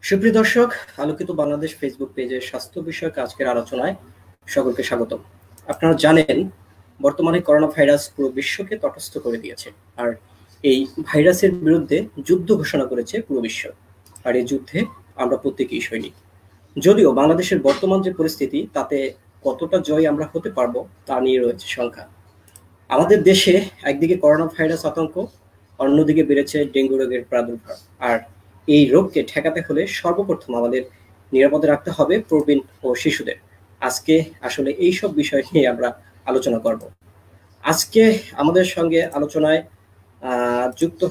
সুপ্রিয় দর্শক, আলোকিত বাংলাদেশ ফেসবুক পেজের স্বাস্থ্য বিষয়ক আজকের আলোচনায় সকলকে স্বাগতম। আপনারা জানেন, বর্তমানে করোনা ভাইরাস পুরো বিশ্বকে তটস্থ করে দিয়েছে। আর এই ভাইরাসের বিরুদ্ধে যুদ্ধ ঘোষণা করেছে পুরো বিশ্ব। আর এই যুদ্ধে আমরা প্রত্যেকেই সৈনিক। যদিও বাংলাদেশের বর্তমান যে পরিস্থিতি, তাতে কতটা জয় আমরা হতে পারবো তা নিয়ে রয়েছে সংখ্যা। আমাদের দেশে একদিকে করোনা ভাইরাস আতঙ্ক, অন্যদিকে বেড়েছে ডেঙ্গু রোগের প্রাদুর্ভাব। আর এই রোগকে ঠেকাতে হলে সর্বপ্রথম আমাদের নিরাপদে রাখতে হবে প্রবীণ ও শিশুদের। আজকে আসলে এই সব বিষয় নিয়ে আমরা আলোচনা করব। আজকে আমাদের সঙ্গে আলোচনায় যুক্ত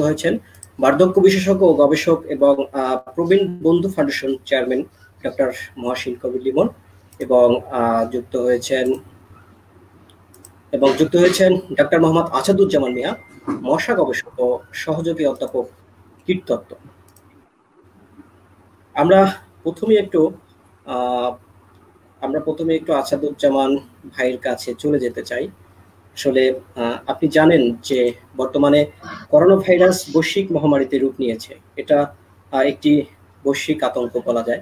হয়েছেন বার্ধক্য বিশেষজ্ঞ ও গবেষক এবং প্রবীণ বন্ধু ফাউন্ডেশন চেয়ারম্যান ডক্টর মহসিন কবির লিমন, এবং যুক্ত হয়েছেন ডক্টর মোহাম্মদ আসাদুজ্জামান মিয়া, মশা গবেষক ও সহযোগী অধ্যাপক কীটতত্ত্ব। আমরা প্রথমে একটু আসাদুজ্জামান ভাইয়ের কাছে চলে যেতে চাই। আসলে আপনি জানেন যে বর্তমানে করোনা ভাইরাস বৈশ্বিক মহামারীতে রূপ নিয়েছে। এটা একটি বৈশ্বিক আতঙ্ক বলা যায়।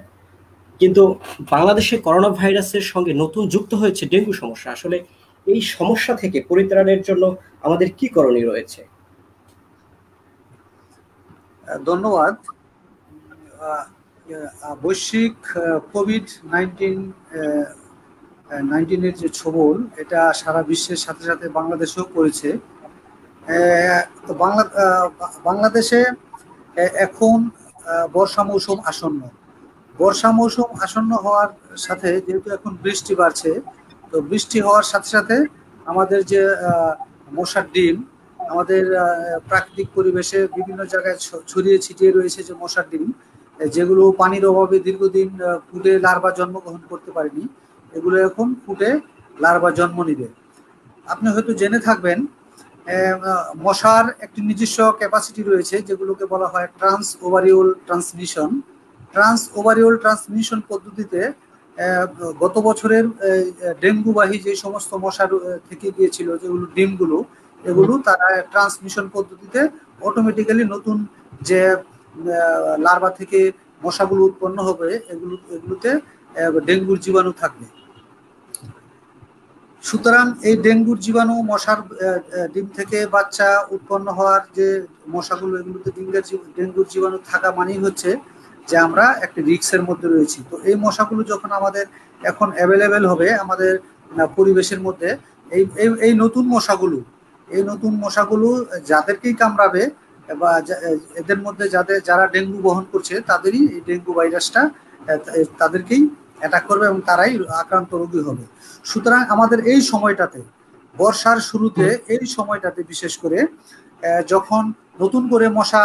কিন্তু বাংলাদেশে করোনা ভাইরাসের সঙ্গে নতুন যুক্ত হয়েছে ডেঙ্গু সমস্যা। আসলে এই সমস্যা থেকে পরিত্রাণের জন্য আমাদের কি করণীয় রয়েছে? ধন্যবাদ। বৈশ্বিক কোভিড-19 যে ছবল, এটা সারা বিশ্বের সাথে সাথে বাংলাদেশেও পড়েছে। তো বাংলাদেশে এখন বর্ষা মৌসুম আসন্ন হওয়ার সাথে, যেহেতু এখন বৃষ্টি বাড়ছে, তো বৃষ্টি হওয়ার সাথে সাথে আমাদের যে মশার ডিম, আমাদের প্রাকৃতিক পরিবেশে বিভিন্ন জায়গায় ছড়িয়ে ছিটিয়ে রয়েছে যে মশার ডিম, যেগুলো পানির অভাবে দীর্ঘদিন ফুটে লার্ভা জন্মগ্রহণ করতে পারেনি, এগুলো এখন ফুটে লার্ভা জন্ম নিবে। আপনি হয়তো জেনে থাকবেন, মশার একটি নিজস্ব ক্যাপাসিটি রয়েছে, যেগুলোকে বলা হয় ট্রান্স ওভারিওল ট্রান্সমিশন পদ্ধতিতে গত বছরের ডেঙ্গুবাহী যে সমস্ত মশা থেকে গিয়েছিল, যেগুলো ডিমগুলো, এগুলো তারা ট্রান্সমিশন পদ্ধতিতে অটোমেটিক্যালি নতুন যে লার্ভা থেকে মশাগুলো উৎপন্ন হবে, এগুলোতে ডেঙ্গুর জীবাণু থাকবে। সুতরাং এই ডেঙ্গুর জীবাণু, মশার ডিম থেকে বাচ্চা উৎপন্ন হওয়ার যে মশাগুলো, এগুলোতে ডেঙ্গুর জীবাণু থাকা মানেই হচ্ছে যে আমরা একটা রিস্কের মধ্যে রয়েছি। তো এই মশাগুলো যখন আমাদের এখন অ্যাভেলেবেল হবে আমাদের পরিবেশের মধ্যে, এই নতুন মশাগুলো যাদেরকেই কামড়াবে বা এদের মধ্যে যারা ডেঙ্গু বহন করছে, তাদেরই এই ডেঙ্গু ভাইরাসটা তাদেরকেই অ্যাটাক করবে এবং তারাই আক্রান্ত রোগী হবে। সুতরাং আমাদের এই সময়টাতে, বর্ষার শুরুতে, এই সময়টাতে বিশেষ করে যখন নতুন করে মশা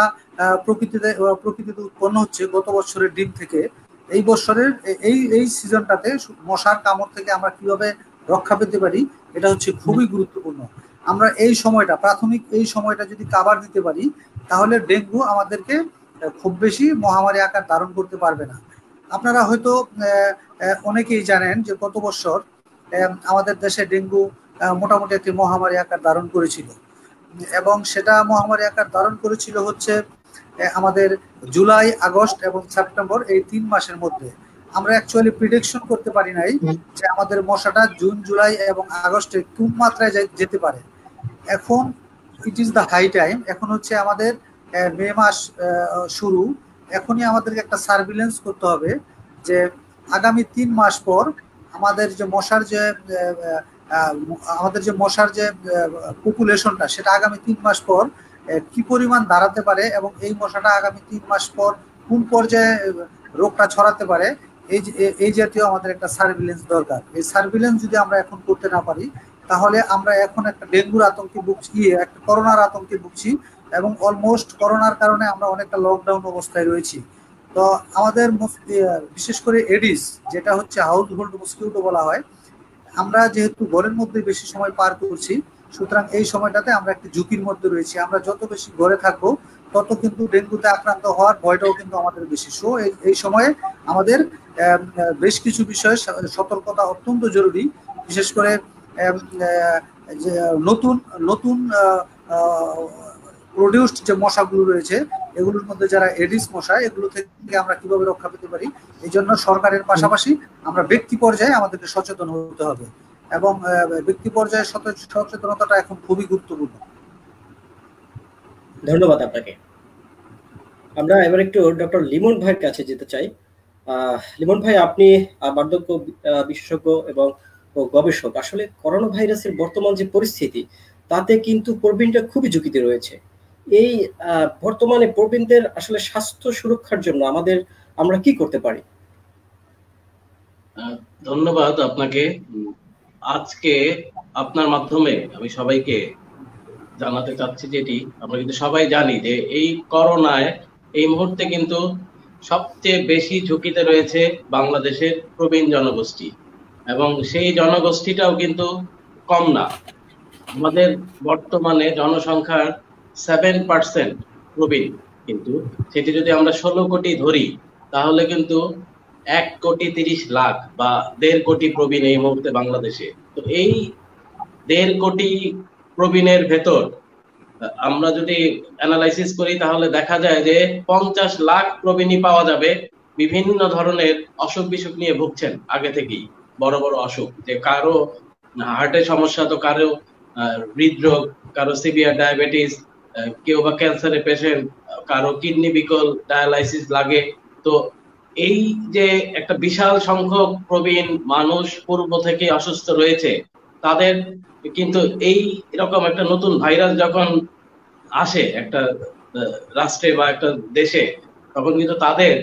প্রকৃতিতে উৎপন্ন হচ্ছে গত বছরের ডিম থেকে, এই বছরের এই সিজনটাতে মশার কামড় থেকে আমরা কিভাবে রক্ষা পেতে পারি, এটা হচ্ছে খুবই গুরুত্বপূর্ণ। আমরা প্রাথমিক এই সময়টা যদি কাভার দিতে পারি, তাহলে ডেঙ্গু আমাদেরকে খুব বেশি মহামারী আকার ধারণ করতে পারবে না। আপনারা হয়তো অনেকেই জানেন যে গত বছর আমাদের দেশে ডেঙ্গু মোটামুটি একটি মহামারী আকার ধারণ করেছিল, এবং সেটা মহামারী আকার ধারণ করেছিল হচ্ছে আমাদের জুলাই, আগস্ট এবং সেপ্টেম্বর, এই 3 মাসের মধ্যে। আমরা অ্যাকচুয়ালি প্রিডিকশন করতে পারি নাই যে আমাদের মশাটা জুন, জুলাই এবং আগস্টে কোন মাত্রায় যেতে পারে। এখন it is the high time. এখন হচ্ছে আমাদের মে মাস শুরু। এখনই আমাদেরকে একটা সার্ভিলেন্স করতে হবে যে আগামী 3 মাস পর আমাদের যে মশার যে পপুলেশনটা, সেটা আগামী 3 মাস পর কি পরিমাণ দাঁড়াতে পারে, এবং এই মশাটা আগামী 3 মাস পর কোন পর্যায়ে রোগটা ছড়াতে পারে, এই জাতীয় আমাদের একটা সার্ভিলেন্স দরকার। এই সার্ভিলেন্স যদি আমরা এখন করতে না পারি, তাহলে আমরা এখন একটা ডেঙ্গুর আতঙ্কে ভুগছি, একটা করোনার আতঙ্কে ভুগছি, এবং অলমোস্ট করোনার কারণে আমরা অনেকটা লকডাউন অবস্থায় রয়েছি। তো আমাদের বিশেষ করে এডিস, যেটা হচ্ছে হাউস হোল্ড মসকিউটো বলা হয়, আমরা যেহেতু ঘরের মধ্যে বেশি সময় পার করছি, সুতরাং এই সময়টাতে আমরা একটি ঝুঁকির মধ্যে রয়েছি। আমরা যত বেশি ঘরে থাকবো, তত কিন্তু ডেঙ্গুতে আক্রান্ত হওয়ার ভয়টাও কিন্তু আমাদের বেশি। সো এই সময়ে আমাদের বেশ কিছু বিষয়ে সতর্কতা অত্যন্ত জরুরি। বিশেষ করে নতুন প্রডিউসড যে মশাগুলো রয়েছে, এগুলোর মধ্যে যারা এডিস মশা, এগুলো থেকে আমরা কিভাবে রক্ষা পেতে পারি, এই জন্য সরকারের পাশাপাশি আমরা ব্যক্তি পর্যায়ে আমাদেরকে সচেতন হতে হবে, এবং ব্যক্তি পর্যায়ে সচেতনতাটা এখন খুবই গুরুত্বপূর্ণ। ধন্যবাদ আপনাকে। আমরা এবার একটু ডক্টর লিমন ভাইয়ের কাছে যেতে চাই। লিমন ভাই, আপনি বার্ধক্য বিশেষজ্ঞ এবং গবেষক। আসলে করোনা ভাইরাসের বর্তমান যে পরিস্থিতি, তাতে কিন্তু প্রবীণরা খুবই ঝুঁকিতে রয়েছে। এই বর্তমানে প্রবীণদের আসলে স্বাস্থ্য সুরক্ষার জন্য আমরা কি করতে পারি? ধন্যবাদ আপনাকে। আজকে আপনার মাধ্যমে আমি সবাইকে জানাতে চাচ্ছি যেটি আমরা কিন্তু সবাই জানি যে এই করোনায় এই মুহূর্তে কিন্তু সবচেয়ে বেশি ঝুঁকিতে রয়েছে বাংলাদেশের প্রবীণ জনগোষ্ঠী, এবং সেই জনগোষ্ঠীটাও কিন্তু কম না। আমাদের বর্তমানে জনসংখ্যার 7% প্রবীণ, কিন্তু সেটি যদি আমরা 16 কোটি ধরি তাহলে কিন্তু 1,30,00,000 বা 1.5 কোটি প্রবীণ এই মুহূর্তে বাংলাদেশে। তো এই 1.5 কোটি প্রবীণের ভেতর আমরা যদি অ্যানালাইসিস করি তাহলে দেখা যায় যে 50 লাখ প্রবীণই পাওয়া যাবে বিভিন্ন ধরনের অসুখ বিসুখ নিয়ে ভুগছেন আগে থেকেই, বড় বড় অসুখ, যে কারো হার্টের সমস্যা, তো কারো হৃদরোগ, কারো সিভিয়ার ডায়াবেটিস, কেউ বা ক্যান্সারের পেশেন্ট, কারো কিডনি বিকল, ডায়ালাইসিস লাগে। তো এই যে একটা বিশাল সংখ্যক প্রবীণ মানুষ পূর্ব থেকে অসুস্থ রয়েছে, তাদের কিন্তু এই এরকম একটা নতুন ভাইরাস যখন আসে একটা রাষ্ট্রে বা একটা দেশে, তখন কিন্তু তাদের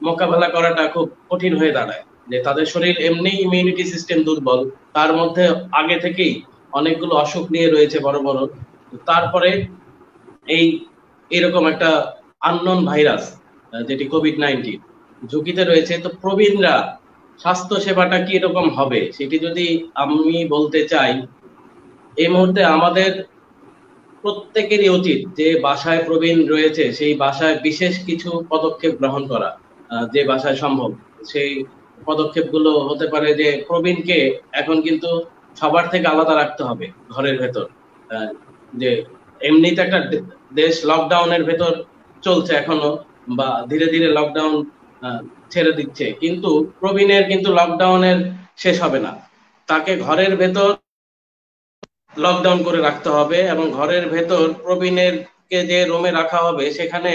মোকাবেলা করাটা খুব কঠিন হয়ে দাঁড়ায়। যে তাদের শরীর এমনি ইমিউনিটি সিস্টেম দুর্বল, তার মধ্যে আগে থেকেই অনেকগুলো অসুখ নিয়ে রয়েছে বড় বড়, তারপরে এরকম একটা আননোন ভাইরাস যেটি কোভিড-19 ঝুঁকিতে রয়েছে। তো প্রবীণরা স্বাস্থ্য সেবাটা কি এরকম হবে সেটি যদি আমি বলতে চাই, এই মুহূর্তে আমাদের প্রত্যেকেরই উচিত যে বাসায় প্রবীণ রয়েছে সেই বাসায় বিশেষ কিছু পদক্ষেপ গ্রহণ করা, যে বাসায় সম্ভব। সেই পদক্ষেপগুলো হতে পারে যে প্রবীণকে এখন কিন্তু সবার থেকে আলাদা রাখতে হবে ঘরের ভেতর। যে এমনিতে একটা দেশ লকডাউনের ভেতর চলছে এখনো, বা ধীরে ধীরে লকডাউন ছেড়ে দিচ্ছে, কিন্তু প্রবীণের কিন্তু লকডাউনের শেষ হবে না। তাকে ঘরের ভেতর লকডাউন করে রাখতে হবে, এবং ঘরের ভেতর প্রবীণের কে যে রুমে রাখা হবে সেখানে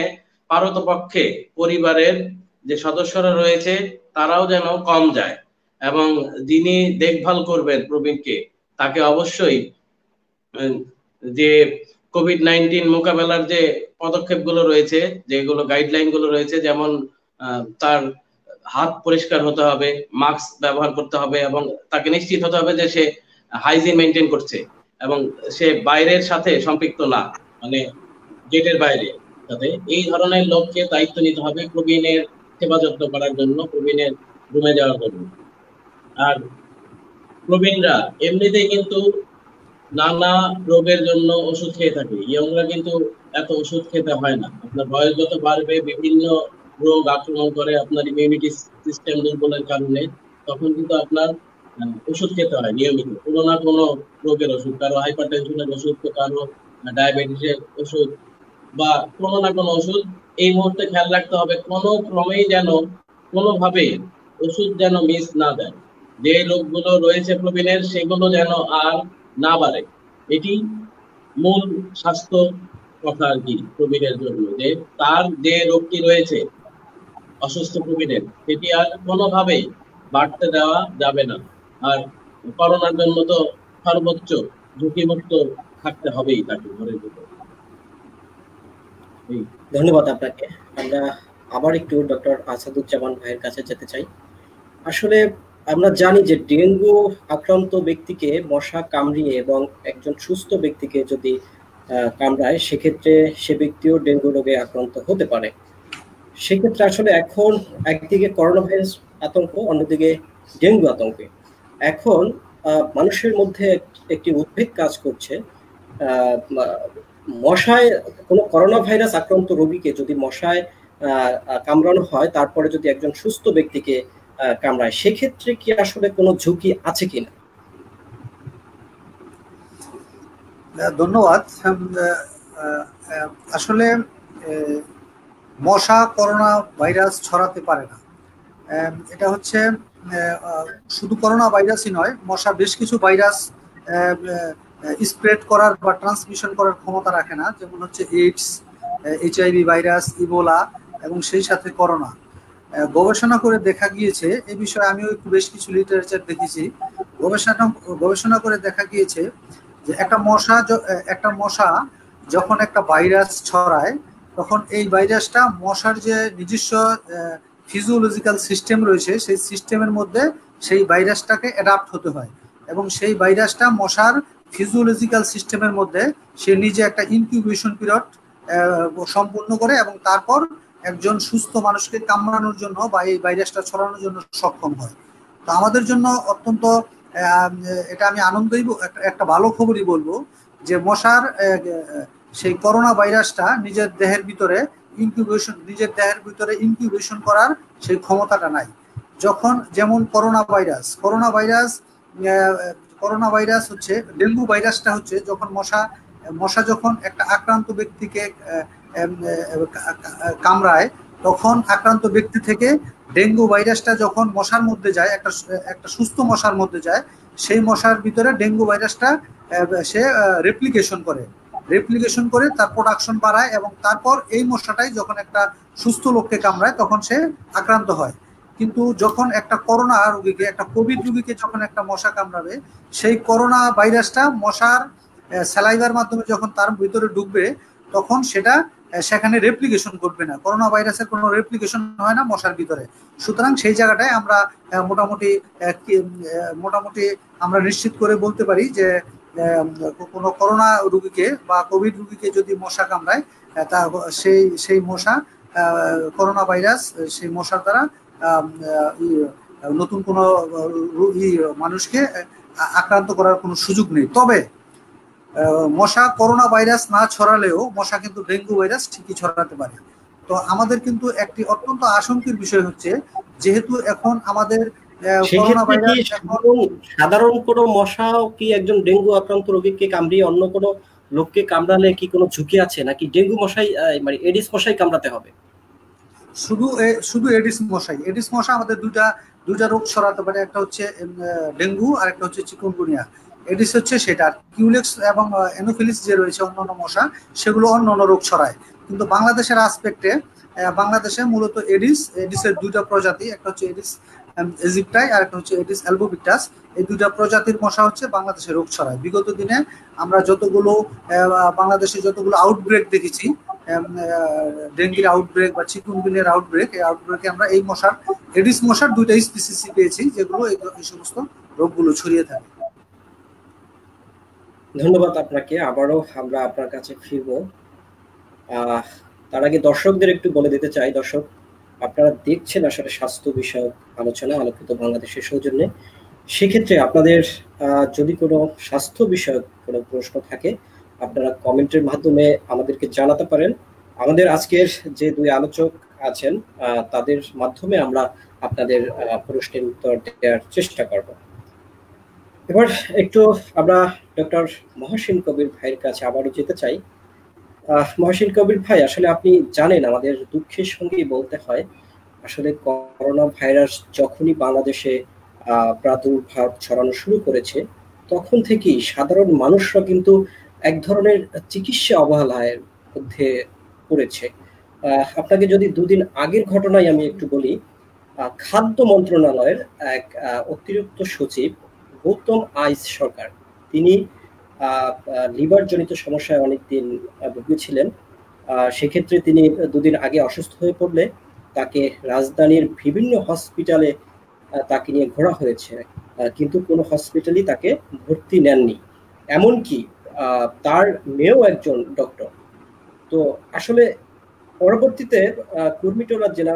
পারতপক্ষে পরিবারের যে সদস্যরা রয়েছে তারাও যেন কম যায়, এবং যিনি দেখভাল করবেন প্রবীণকে তাকে অবশ্যই যে কোভিড-19 মোকাবেলার যে পদক্ষেপগুলো রয়েছে, যেগুলো গাইডলাইন গুলো রয়েছে, যেমন তার হাত পরিষ্কার হতে হবে, মাস্ক ব্যবহার করতে হবে, এবং তাকে নিশ্চিত হতে হবে যে সে হাইজিন মেনটেন করছে এবং সে বাইরের সাথে সম্পৃক্ত না, মানে গেটের বাইরে। যাতে এই ধরনের লোককে দায়িত্ব নিতে হবে প্রবীণের সেবা যত্ন করার জন্য, প্রবীণের রুমে যাওয়ার জন্য। আর প্রবীণরা এমনিতেই কিন্তু নানা রোগের জন্য ওষুধ খেয়ে থাকে, ইয়ংরা কিন্তু এত ওষুধ খেতে হয় না। আপনার বয়স যত বাড়বে বিভিন্ন রোগ আক্রমণ করে আপনার ইমিউনিটি সিস্টেম দুর্বলের কারণে, তখন কিন্তু আপনার ওষুধ খেতে হয় নিয়মিত, কোনো না কোনো রোগের ওষুধ, কারো হাইপারটেনশনের ওষুধ, তো কারো ডায়াবেটিসের ওষুধ, বা কোনো না কোনো ওষুধ। এই মুহূর্তে খেয়াল রাখতে হবে কোনো ক্রমেই যেন কোনোভাবেই ওষুধ যেন মিস না দেয়, যে রোগগুলো রয়েছে প্রবীণের সেগুলো যেন আর না বাড়ে। এটি মূল স্বাস্থ্য কথা আর কি প্রবীণের জন্য, যে তার যে রোগটি রয়েছে অসুস্থ প্রবীণের সেটি আর কোনোভাবেই বাড়তে দেওয়া যাবে না। আর করোনার জন্য তো সর্বোচ্চ ঝুঁকিমুক্ত থাকতে হবেই তাকে ঘরের ভিতরে। ধন্যবাদ আপনাকে। আমরা আবার একটু ডক্টর আসাদুজ্জামান ভাইয়ের কাছে যেতে চাই। আসলে আমরা জানি যে ডেঙ্গু আক্রান্ত ব্যক্তিকে মশা কামড়িয়ে এবং একজন সুস্থ ব্যক্তিকে যদি কামড়ায় সেক্ষেত্রে সে ব্যক্তিও ডেঙ্গু রোগে আক্রান্ত হতে পারে। সেক্ষেত্রে আসলে এখন একদিকে করোনা ভাইরাস আতঙ্ক, অন্যদিকে ডেঙ্গু আতঙ্কে এখন মানুষের মধ্যে একটি উদ্বেগ কাজ করছে। মশায় কোনো করোনা ভাইরাস আক্রান্ত রোগীকে যদি মশায় কামড়ানো হয়, তারপরে যদি একজন সুস্থ ব্যক্তিকে কামড়ায়, সেক্ষেত্রে কি আসলে কোনো ঝুঁকি আছে কিনা? ধন্যবাদ। আসলে মশা করোনা ভাইরাস ছড়াতে পারে না। এটা হচ্ছে শুধু করোনা ভাইরাসই নয়, মশা বেশ কিছু ভাইরাস স্প্রেড করার বা ট্রান্সমিশন করার ক্ষমতা রাখে না, যেমন হচ্ছে এইডস, HIV ভাইরাস, ইবোলা এবং সেই সাথে করোনা। গবেষণা করে দেখা গিয়েছে, এই বিষয়ে আমিও একটু বেশ কিছু লিটারেচার দেখেছি, গবেষণা করে দেখা গিয়েছে যে একটা মশা যখন একটা ভাইরাস ছড়ায়, তখন এই ভাইরাসটা মশার যে নিজস্ব ফিজিওলজিক্যাল সিস্টেম রয়েছে, সেই সিস্টেমের মধ্যে সেই ভাইরাসটাকে অ্যাডাপ্ট হতে হয়, এবং সেই ভাইরাসটা মশার ফিজিওলজিক্যাল সিস্টেমের মধ্যে সে নিজে একটা ইনকিউবেশন পিরিয়ড সম্পূর্ণ করে, এবং তারপর একজন সুস্থ মানুষকে কামড়ানোর জন্য বা এই ভাইরাসটা ছড়ানোর জন্য সক্ষম হয়। তো আমাদের জন্য অত্যন্ত এটা আমি আনন্দই, একটা ভালো খবরই বলবো যে মশার সেই করোনা ভাইরাসটা নিজের দেহের ভিতরে ইনকিউবেশন করার সেই ক্ষমতাটা নাই। যেমন করোনা ভাইরাস হচ্ছে, ডেঙ্গু ভাইরাসটা হচ্ছে যখন মশা যখন একটা আক্রান্ত ব্যক্তিকে কামড়ায়, তখন আক্রান্ত ব্যক্তি থেকে ডেঙ্গু ভাইরাসটা যখন মশার মধ্যে যায়, একটা সুস্থ মশার মধ্যে যায়, সেই মশার ভিতরে ডেঙ্গু ভাইরাসটা সে রেপ্লিকেশন করে তার প্রোডাকশন বাড়ায়, এবং তারপর এই মশাটাই যখন একটা সুস্থ লোককে কামড়ায় তখন সে আক্রান্ত হয়। কিন্তু যখন একটা করোনা রোগীকে, একটা কোভিড রোগীকে যখন একটা মশা কামড়াবে, সেই করোনা ভাইরাসটা মশার স্যালাইভার মাধ্যমে যখন তার ভিতরে ঢুকবে, তখন সেটা সেখানে রেপ্লিকেশন করবে না। করোনা ভাইরাসের কোনো রেপ্লিকেশন হয় না মশার ভিতরে। সুতরাং সেই জায়গাটায় আমরা মোটামুটি আমরা নিশ্চিত করে বলতে পারি যে কোনো করোনা রোগীকে বা কোভিড রোগীকে যদি মশা কামড়ায়, তা সেই মশা করোনা ভাইরাস সেই মশার দ্বারা নতুন কোনো মানুষকে আক্রান্ত করার কোনো সুযোগ নেই। তবে মশা করোনা ভাইরাস না ছড়ালেও মশা কিন্তু ডেঙ্গু ভাইরাস ঠিকই ছড়াতে পারে। তো আমাদের কিন্তু একটি অত্যন্ত আশঙ্কার বিষয় হচ্ছে, যেহেতু এখন আমাদের করোনা ভাইরাস, সাধারণ কোনো মশাও কি একজন ডেঙ্গু আক্রান্ত রোগীকে কামড়িয়ে অন্য কোনো লোককে কামড়ালে কি কোনো ঝুঁকি আছে, নাকি ডেঙ্গু মশাই মানে এডিস মশাই কামড়াতে হবে? শুধু এডিস মশা আমাদের দুইটা রোগ ছড়াতে পারে, একটা হচ্ছে ডেঙ্গু আর একটা হচ্ছে চিকুনগুনিয়া। এডিস হচ্ছে সেটা, কিউলেক্স এবং এনোফিলিস যে রয়েছে অন্যান্য মশা, সেগুলো অন্যান্য রোগ ছড়ায়। কিন্তু বাংলাদেশের আসপেক্টে বাংলাদেশে মূলত এডিসের দুইটা প্রজাতি, একটা হচ্ছে এডিস ইজিপ্টাই আর একটা হচ্ছে এডিস অ্যালবোভিক্টাস। এই দুইটা প্রজাতির মশা হচ্ছে বাংলাদেশে রোগ ছড়ায়। বিগত দিনে আমরা বাংলাদেশে যতগুলো আউটব্রেক দেখেছি, ডেঙ্গির আউটব্রেক বা চিকুনগুনিয়ার আউটব্রেক, এই আউটব্রেকে আমরা এই এডিস মশার দুইটা স্পিসিস পেয়েছি, যেগুলো এই সমস্ত রোগগুলো ছড়িয়ে থাকে। ধন্যবাদ আপনাকে। আবারও আমরা আপনার কাছে ফিরবো। তার আগে দর্শকদের একটু বলে দিতে চাই, দর্শক আপনারা দেখছেন আসলে স্বাস্থ্য বিষয়ক আলোচনা আলোকিত বাংলাদেশের সৌজন্যে। সেক্ষেত্রে আপনাদের যদি কোনো স্বাস্থ্য বিষয়ক কোনো প্রশ্ন থাকে, আপনারা কমেন্টের মাধ্যমে আমাদেরকে জানাতে পারেন। আমাদের আজকের যে দুই আলোচক আছেন তাদের মাধ্যমে আমরা আপনাদের প্রশ্নের উত্তর দেওয়ার চেষ্টা করব। এবার একটু আমরা ডক্টর মহসিন কবির ভাইয়ের কাছে আবারও যেতে চাই। মহসিন কবির ভাই, আসলে আপনি জানেন, আমাদের দুঃখের সঙ্গেই বলতে হয়, আসলে করোনা ভাইরাস যখনই বাংলাদেশে প্রাদুর্ভাব ছড়ানো শুরু করেছে, তখন থেকেই সাধারণ মানুষরা কিন্তু এক ধরনের চিকিৎসা অবহেলার মধ্যে পড়েছে। আপনাকে যদি দুদিন আগের ঘটনাই আমি একটু বলি, খাদ্য মন্ত্রণালয়ের এক অতিরিক্ত সচিব গৌতম আইচ সরকার, তিনি লিভার জনিত সমস্যায় অনেকদিন ভুগেছিলেন। সেক্ষেত্রে তিনি দুদিন আগে অসুস্থ হয়ে পড়লে তাকে রাজধানীর বিভিন্ন হসপিটালে তাকে নিয়ে ঘোরা হয়েছে, কিন্তু কোনো হসপিটালই তাকে ভর্তি নেননি। এমনকি তার মেয়েও একজন ডক্টর। তো আসলে পরবর্তীতে কুর্মিটোলা জেলা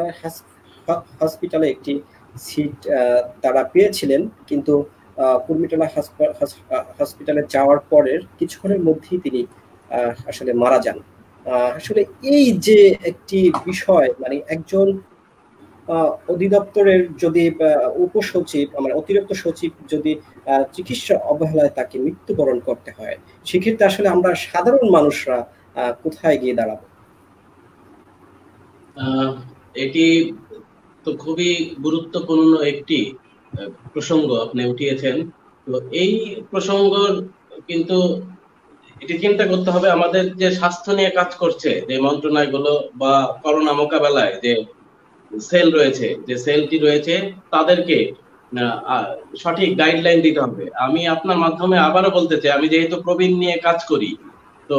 হসপিটালে একটি সিট তারা পেয়েছিলেন, কিন্তু কুর্মিটোলা হসপিটালে যাওয়ার পরের কিছুক্ষণের মধ্যেই তিনি আসলে মারা যান। আসলে এই যে একটি বিষয়, মানে একজন অধিদপ্তরের যদি উপসচিব, মানে অতিরিক্ত সচিব যদি চিকিৎসা অবহেলায় তাকে মৃত্যুবরণ করতে হয়, সেক্ষেত্রে আসলে আমরা সাধারণ মানুষরা কোথায় গিয়ে দাঁড়াবো? আহ, এটি তো খুবই গুরুত্বপূর্ণ একটি প্রসঙ্গ আপনি উঠিয়েছেন। তো এই প্রসঙ্গ কিন্তু এটি চিন্তা করতে হবে, আমাদের যে স্বাস্থ্য নিয়ে কাজ করছে যে মন্ত্রণালয়গুলো বা করোনা মোকাবেলায় যে সেল রয়েছে, যে সেলটি রয়েছে, তাদেরকে সঠিক গাইডলাইন দিতে হবে। আমি আপনার মাধ্যমে আবারও বলতে চাই, আমি যেহেতু প্রবীণ নিয়ে কাজ করি, তো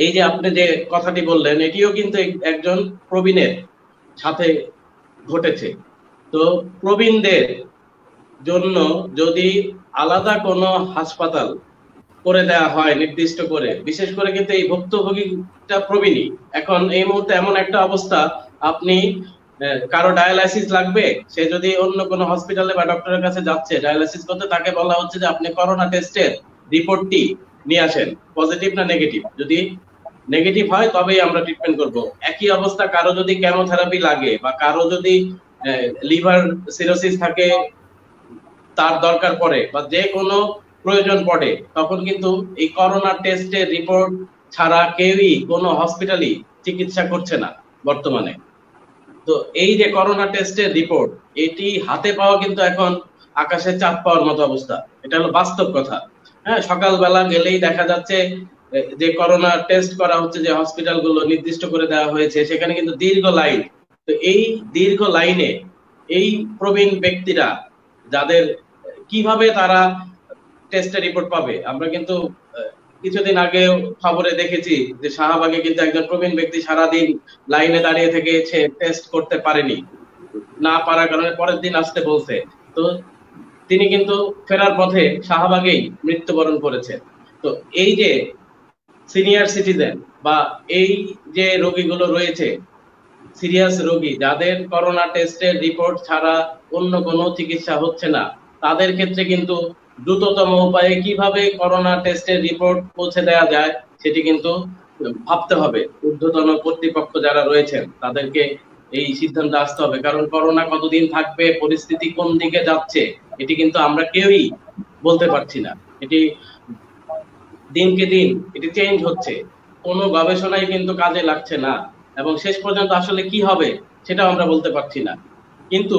এই যে আপনি যে কথাটি বললেন এটিও কিন্তু একজন প্রবীণের সাথে ঘটেছে। তো প্রবীণদের জন্য যদি আলাদা কোনো হাসপাতাল করে দেওয়া হয় নির্দিষ্ট করে, বিশেষ করে কিন্তু এই ভুক্তভোগীটা প্রবীণই। এখন এই মুহূর্তে এমন একটা অবস্থা, আপনি কারো ডায়ালাইসিস লাগবে, সে যদি অন্য কোনো হসপিটালে বা ডক্টরের কাছে যাচ্ছে ডায়ালাইসিস করতে, তাকে বলা হচ্ছে যে আপনি করোনা টেস্টের রিপোর্টটি নিয়ে আসেন, পজিটিভ না নেগেটিভ। যদি নেগেটিভ হয় তবেই আমরা ট্রিটমেন্ট করব। একই অবস্থা কারো যদি কেমোথেরাপি লাগে বা কারো যদি লিভার সিরোসিস থাকে, তার দরকার পড়ে বা যে কোনো প্রয়োজন পড়ে, তখন কিন্তু এই করোনা টেস্টের রিপোর্ট ছাড়া কেউই কোনো হসপিটালই চিকিৎসা করছে না বর্তমানে। তো এই যে করোনা টেস্টের রিপোর্ট, এটি হাতে পাওয়া কিন্তু এখন আকাশে চাঁদ পাওয়ার মতো অবস্থা। এটা হলো বাস্তব কথা। হ্যাঁ, সকালবেলা গেলেই দেখা যাচ্ছে যে করোনা টেস্ট করা হচ্ছে, যে হসপিটাল গুলো নির্দিষ্ট করে দেওয়া হয়েছে সেখানে কিন্তু দীর্ঘ লাইন। তো এই দীর্ঘ লাইনে এই প্রবীণ ব্যক্তিরা যাদের, কিভাবে তারা টেস্টের রিপোর্ট পাবে? আমরা কিন্তু কিছুদিন আগে খবরে দেখেছি যে শাহবাগে কিন্তু একজন প্রবীণ ব্যক্তি সারাদিন লাইনে দাঁড়িয়ে থেকে সে টেস্ট করতে পারেনি, না পারার কারণে পরের দিন আসতে বলছে। তো তিনি কিন্তু ফেরার পথে শাহবাগেই মৃত্যুবরণ করেছেন। তো এই যে সিনিয়র সিটিজেন বা এই যে রোগীগুলো রয়েছে, সিরিয়াস রোগী যাদের করোনা টেস্টের রিপোর্ট ছাড়া অন্য কোনো চিকিৎসা হচ্ছে না, তাদের ক্ষেত্রে কিন্তু দ্রুততম উপায়ে কিভাবে করোনা টেস্টের রিপোর্ট পৌঁছে দেওয়া যায় সেটি কিন্তু ভাবতে হবে। ঊর্ধ্বতন কর্তৃপক্ষ যারা রয়েছেন তাদেরকে এই সিদ্ধান্ত আসতে হবে, কারণ করোনা কতদিন থাকবে, পরিস্থিতি কোন দিকে যাচ্ছে, এটি কিন্তু আমরা কেউই বলতে পারছি না। এটি দিনকে দিন এটি চেঞ্জ হচ্ছে, কোনো গবেষণাই কিন্তু কাজে লাগছে না, এবং শেষ পর্যন্ত আসলে কি হবে সেটাও আমরা বলতে পারছি না। কিন্তু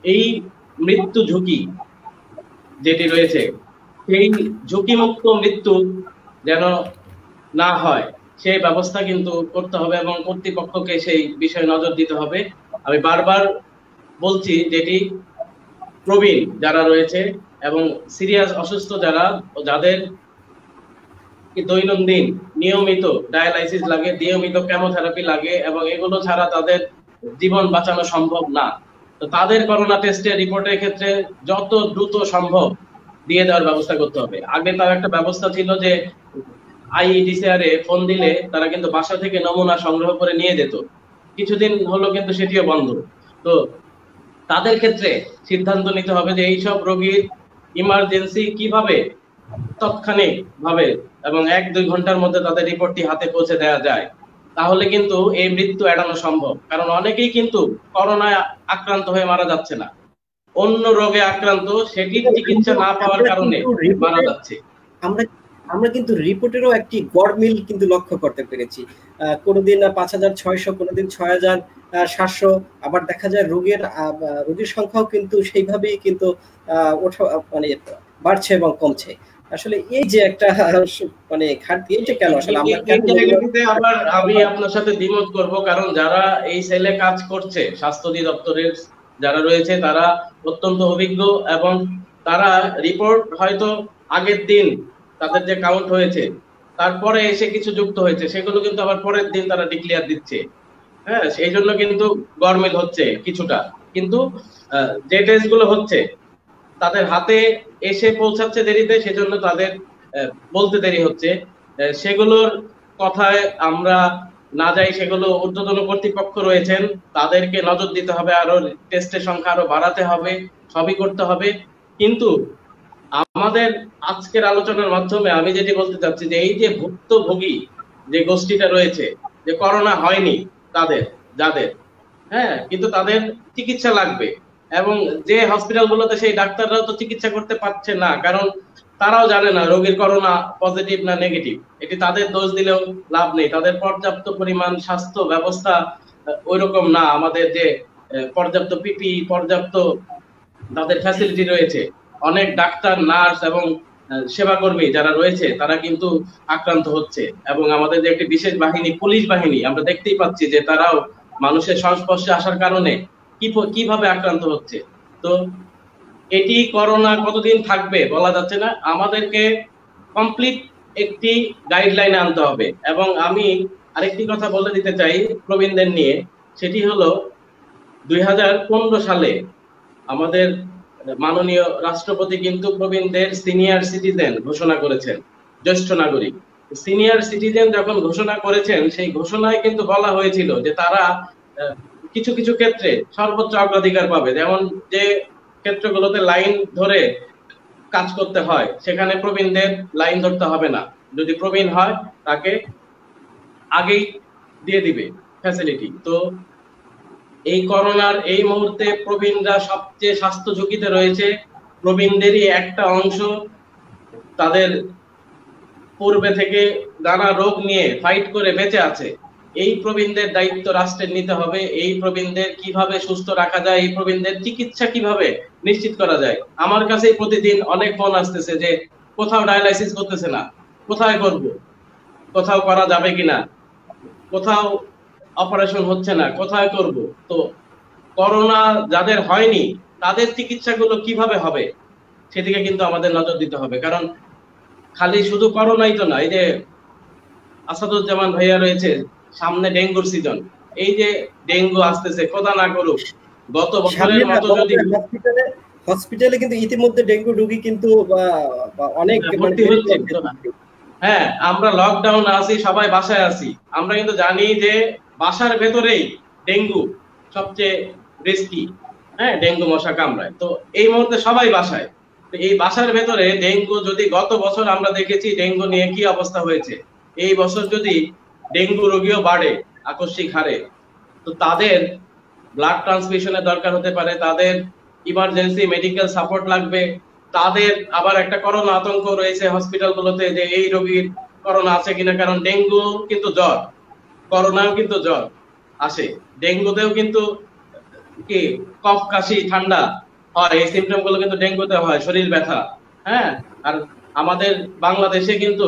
এই মৃত্যু ঝুঁকি যেটি রয়েছে, সেই ঝুঁকিমুক্ত মৃত্যু যেন না হয় সেই ব্যবস্থা কিন্তু করতে হবে এবং কর্তৃপক্ষকে সেই বিষয়ে নজর দিতে হবে। আমি বারবার বলছি, যেটি প্রবীণ যারা রয়েছে এবং সিরিয়াস অসুস্থ যারা, যাদের দৈনন্দিন নিয়মিত ডায়ালাইসিস লাগে, নিয়মিত কেমোথেরাপি লাগে, এবং এগুলো ছাড়া তাদের জীবন বাঁচানো সম্ভব না, তো তাদের করোনা টেস্টের রিপোর্টের ক্ষেত্রে যত দ্রুত সম্ভব দিয়ে দেওয়ার ব্যবস্থা করতে হবে। আগে তার একটা ব্যবস্থা ছিল যে আইইডিসিআর এ ফোন দিলে তারা কিন্তু বাসা থেকে নমুনা সংগ্রহ করে নিয়ে যেত, কিছুদিন হলো কিন্তু সেটিও বন্ধ। তো তাদের ক্ষেত্রে সিদ্ধান্ত নিতে হবে যে এইসব রোগীর ইমার্জেন্সি কিভাবে তাৎক্ষণিক ভাবে এবং 1-2 ঘন্টার মধ্যে তাদের রিপোর্টটি হাতে পৌঁছে দেওয়া যায়, তাহলে কিন্তু এই মৃত্যু এড়ানো সম্ভব। কারণ অনেকেই কিন্তু করোনায় আক্রান্ত হয়ে মারা যাচ্ছে না, অন্য রোগে আক্রান্ত, সেটির চিকিৎসা না পাওয়ার কারণে মারা যাচ্ছে। আমরা আমরা কিন্তু রিপোর্টেরও একটি গড়মিল কিন্তু লক্ষ্য করতে পেরেছি। কোনোদিন 5600, কোনোদিন 6700, আবার দেখা যায় রোগীর সংখ্যাও কিন্তু সেইভাবেই কিন্তু মানে বাড়ছে এবং কমছে। আসলে এই যে একটা মানে ঘাটতি, এটা কেন আসলে আমরা আবার আমি আপনার সাথে দ্বিমত করব, কারণ যারা এই সেলে কাজ করছে, স্বাস্থ্য অধিদপ্তরের যারা রয়েছে, তারা অত্যন্ত অভিজ্ঞ এবং তারা রিপোর্ট হয়তো আগের দিন তাদের যে কাউন্ট হয়েছে তারপরে এসে কিছু যুক্ত হয়েছে, সেগুলো কিন্তু আবার পরের দিন তারা ডিক্লেয়ার দিচ্ছে। হ্যাঁ, সেই জন্য কিন্তু গরমিল হচ্ছে কিছুটা, কিন্তু যে টেস্ট গুলো হচ্ছে তাদের হাতে এসে পৌঁছাচ্ছে দেরিতে, সেজন্য তাদের বলতে দেরি হচ্ছে। সেগুলোর কথায় আমরা না যাই, সেগুলো ঊর্ধ্বতন কর্তৃপক্ষ রয়েছেন, তাদেরকে নজর দিতে হবে, আরো টেস্টের সংখ্যা আরো বাড়াতে হবে, সবই করতে হবে। কিন্তু আমাদের আজকের আলোচনার মাধ্যমে আমি যেটি বলতে চাচ্ছি, যে এই যে ভুক্তভোগী যে গোষ্ঠীটা রয়েছে, যে করোনা হয়নি তাদের, যাদের হ্যাঁ কিন্তু তাদের চিকিৎসা লাগবে, এবং যে হসপিটালগুলোতে সেই ডাক্তাররাও তো চিকিৎসা করতে পারছে না, কারণ তারাও জানে না রোগীর করোনা পজিটিভ না নেগেটিভ। এটি তাদের দোষ দিলেও লাভ নেই, তাদের পর্যাপ্ত পরিমাণ স্বাস্থ্য ব্যবস্থা ওইরকম না। আমাদের যে পর্যাপ্ত পিপি, পর্যাপ্ত তাদের ফ্যাসিলিটি রয়েছে, অনেক ডাক্তার, নার্স এবং সেবাকর্মী যারা রয়েছে তারা কিন্তু আক্রান্ত হচ্ছে। এবং আমাদের যে একটি বিশেষ বাহিনী, পুলিশ বাহিনী, আমরা দেখতেই পাচ্ছি যে তারাও মানুষের সংস্পর্শে আসার কারণে কিভাবে আক্রান্ত হচ্ছে। তো এটি করোনা কতদিন থাকবে বলা যাচ্ছে না। আমাদেরকে কমপ্লিট একটি গাইডলাইন আনতে হবে। এবং আমি আরেকটি কথা বলে দিতে চাই প্রবীণদের নিয়ে, সেটি হলো 2015 সালে আমাদের মাননীয় রাষ্ট্রপতি কিন্তু প্রবীণদের সিনিয়র সিটিজেন ঘোষণা করেছেন, জ্যেষ্ঠ নাগরিক। সিনিয়র সিটিজেন যখন ঘোষণা করেছেন, সেই ঘোষণায় কিন্তু বলা হয়েছিল যে তারা কিছু কিছু ক্ষেত্রে সর্বোচ্চ অগ্রাধিকার পাবে। যেমন যে ক্ষেত্রগুলোতে লাইন ধরে কাজ করতে হয় সেখানে প্রবীণদের লাইন ধরতে হবে না, যদি প্রবীণ হয় তাকে আগেই দিয়ে দিবে ফ্যাসিলিটি। তো এই করোনার এই মুহূর্তে প্রবীণরা সবচেয়ে স্বাস্থ্য ঝুঁকিতে রয়েছে। প্রবীণদেরই একটা অংশ তাদের পূর্বে থেকে নানা রোগ নিয়ে ফাইট করে বেঁচে আছে। এই প্রবীণদের দায়িত্ব রাষ্ট্রের নিতে হবে। এই প্রবীণদের কিভাবে সুস্থ রাখা যায়, এই প্রবীণদের চিকিৎসা কিভাবে নিশ্চিত করা যায়। আমার কাছে প্রতিদিন অনেক ফোন আসতেছে যে কোথাও ডায়ালাইসিস করতেছে না, কোথায় করব, কোথাও করা যাবে কিনা, কোথাও অপারেশন হচ্ছে না, কোথায় করব। তো করোনা যাদের হয়নি তাদের চিকিৎসাগুলো কিভাবে হবে সেদিকে কিন্তু আমাদের নজর দিতে হবে। কারণ খালি শুধু করোনাই তো না, এই যে আসাদুজ্জামান ভাইয়া রয়েছে, সামনে ডেঙ্গুর সিজন, এই যে ডেঙ্গু আসতেছে, খোদা না করুক গত বছরের মতো যদি হসপিটালে কিন্তু ইতিমধ্যে ডেঙ্গু রোগী কিন্তু অনেক ভর্তি হচ্ছে। হ্যাঁ, আমরা লকডাউন আছি, সবাই বাসায় আছি, আমরা কিন্তু জানি যে বাসার ভেতরেই ডেঙ্গু সবচেয়ে রিস্কি। হ্যাঁ, ডেঙ্গু মশা কামড়ায়। তো এই মুহূর্তে সবাই বাসায়, এই বাসার ভেতরে ডেঙ্গু, যদি গত বছর আমরা দেখেছি ডেঙ্গু নিয়ে কি অবস্থা হয়েছে, এই বছর যদি ডেঙ্গু রোগীও বাড়ে আকস্মিক হারে, তো তাদের ব্লাড ট্রান্সমিশনের দরকার হতে পারে, তাদের ইমার্জেন্সি মেডিকেল সাপোর্ট লাগবে, তাদের আবার একটা করোনা আতঙ্ক রয়েছে হসপিটালগুলোতে যে এই রোগীর করোনা আছে কিনা। কারণ ডেঙ্গু কিন্তু জ্বর, করোনাও কিন্তু জ্বর আসে, ডেঙ্গুতেও কিন্তু কি কফ, কাশি, ঠান্ডা হয়। এই সিমটম গুলো কিন্তু ডেঙ্গুতে হয়, শরীর ব্যথা। হ্যাঁ, আর আমাদের বাংলাদেশে কিন্তু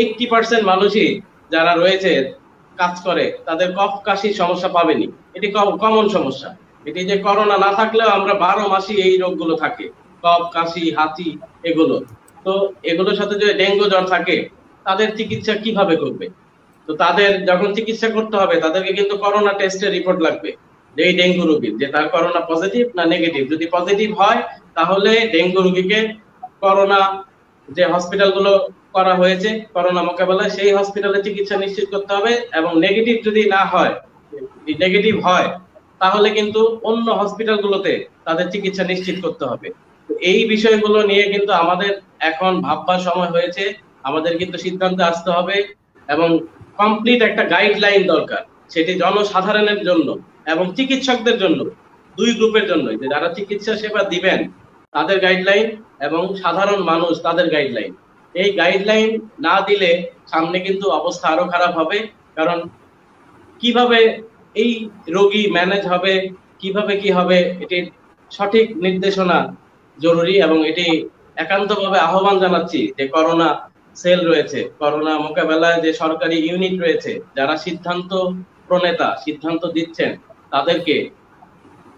80% মানুষই যারা রয়েছে কাজ করে তাদের কফ কাশির সমস্যা পাবেনি, এটি কমন সমস্যা। এটি যে করোনা না থাকলেও আমরা 12 মাসই এই রোগগুলো থাকে, কফ, কাশি, হাঁচি, এগুলো। তো এগুলোর সাথে যদি ডেঙ্গু জ্বর থাকে তাদের চিকিৎসা কিভাবে করবে? তো তাদের যখন চিকিৎসা করতে হবে তাদেরকে কিন্তু করোনা টেস্টের রিপোর্ট লাগবে, যে এই ডেঙ্গু রোগীর যে তার করোনা পজিটিভ না নেগেটিভ। যদি পজিটিভ হয় তাহলে ডেঙ্গু রোগীকে করোনা যে হসপিটালগুলো করা হয়েছে করোনা মোকাবেলায় সেই হসপিটালে চিকিৎসা নিশ্চিত করতে হবে। এবং নেগেটিভ যদি না হয়, নেগেটিভ হয় তাহলে কিন্তু অন্য হসপিটালগুলোতে তাদের চিকিৎসা নিশ্চিত করতে হবে। এই বিষয়গুলো নিয়ে কিন্তু আমাদের এখন ভাববার সময় হয়েছে, আমাদের কিন্তু সিদ্ধান্তে আসতে হবে। এবং কমপ্লিট একটা গাইডলাইন দরকার, সেটি জনসাধারণের জন্য এবং চিকিৎসকদের জন্য, দুই গ্রুপের জন্য, যে যারা চিকিৎসা সেবা দিবেন তাদের গাইডলাইন এবং সাধারণ মানুষ তাদের গাইডলাইন। এই গাইডলাইন না দিলে সামনে কিন্তু অবস্থা আরো খারাপ হবে। কারণ কিভাবে এই রোগী ম্যানেজ হবে, কিভাবে কি হবে, এটির সঠিক নির্দেশনা জরুরি। এবং এটি একান্তভাবে আহ্বান জানাচ্ছি যে করোনা সেল রয়েছে, করোনা মোকাবেলায় যে সরকারি ইউনিট রয়েছে, যারা সিদ্ধান্ত প্রণেতা, সিদ্ধান্ত দিচ্ছেন, তাদেরকে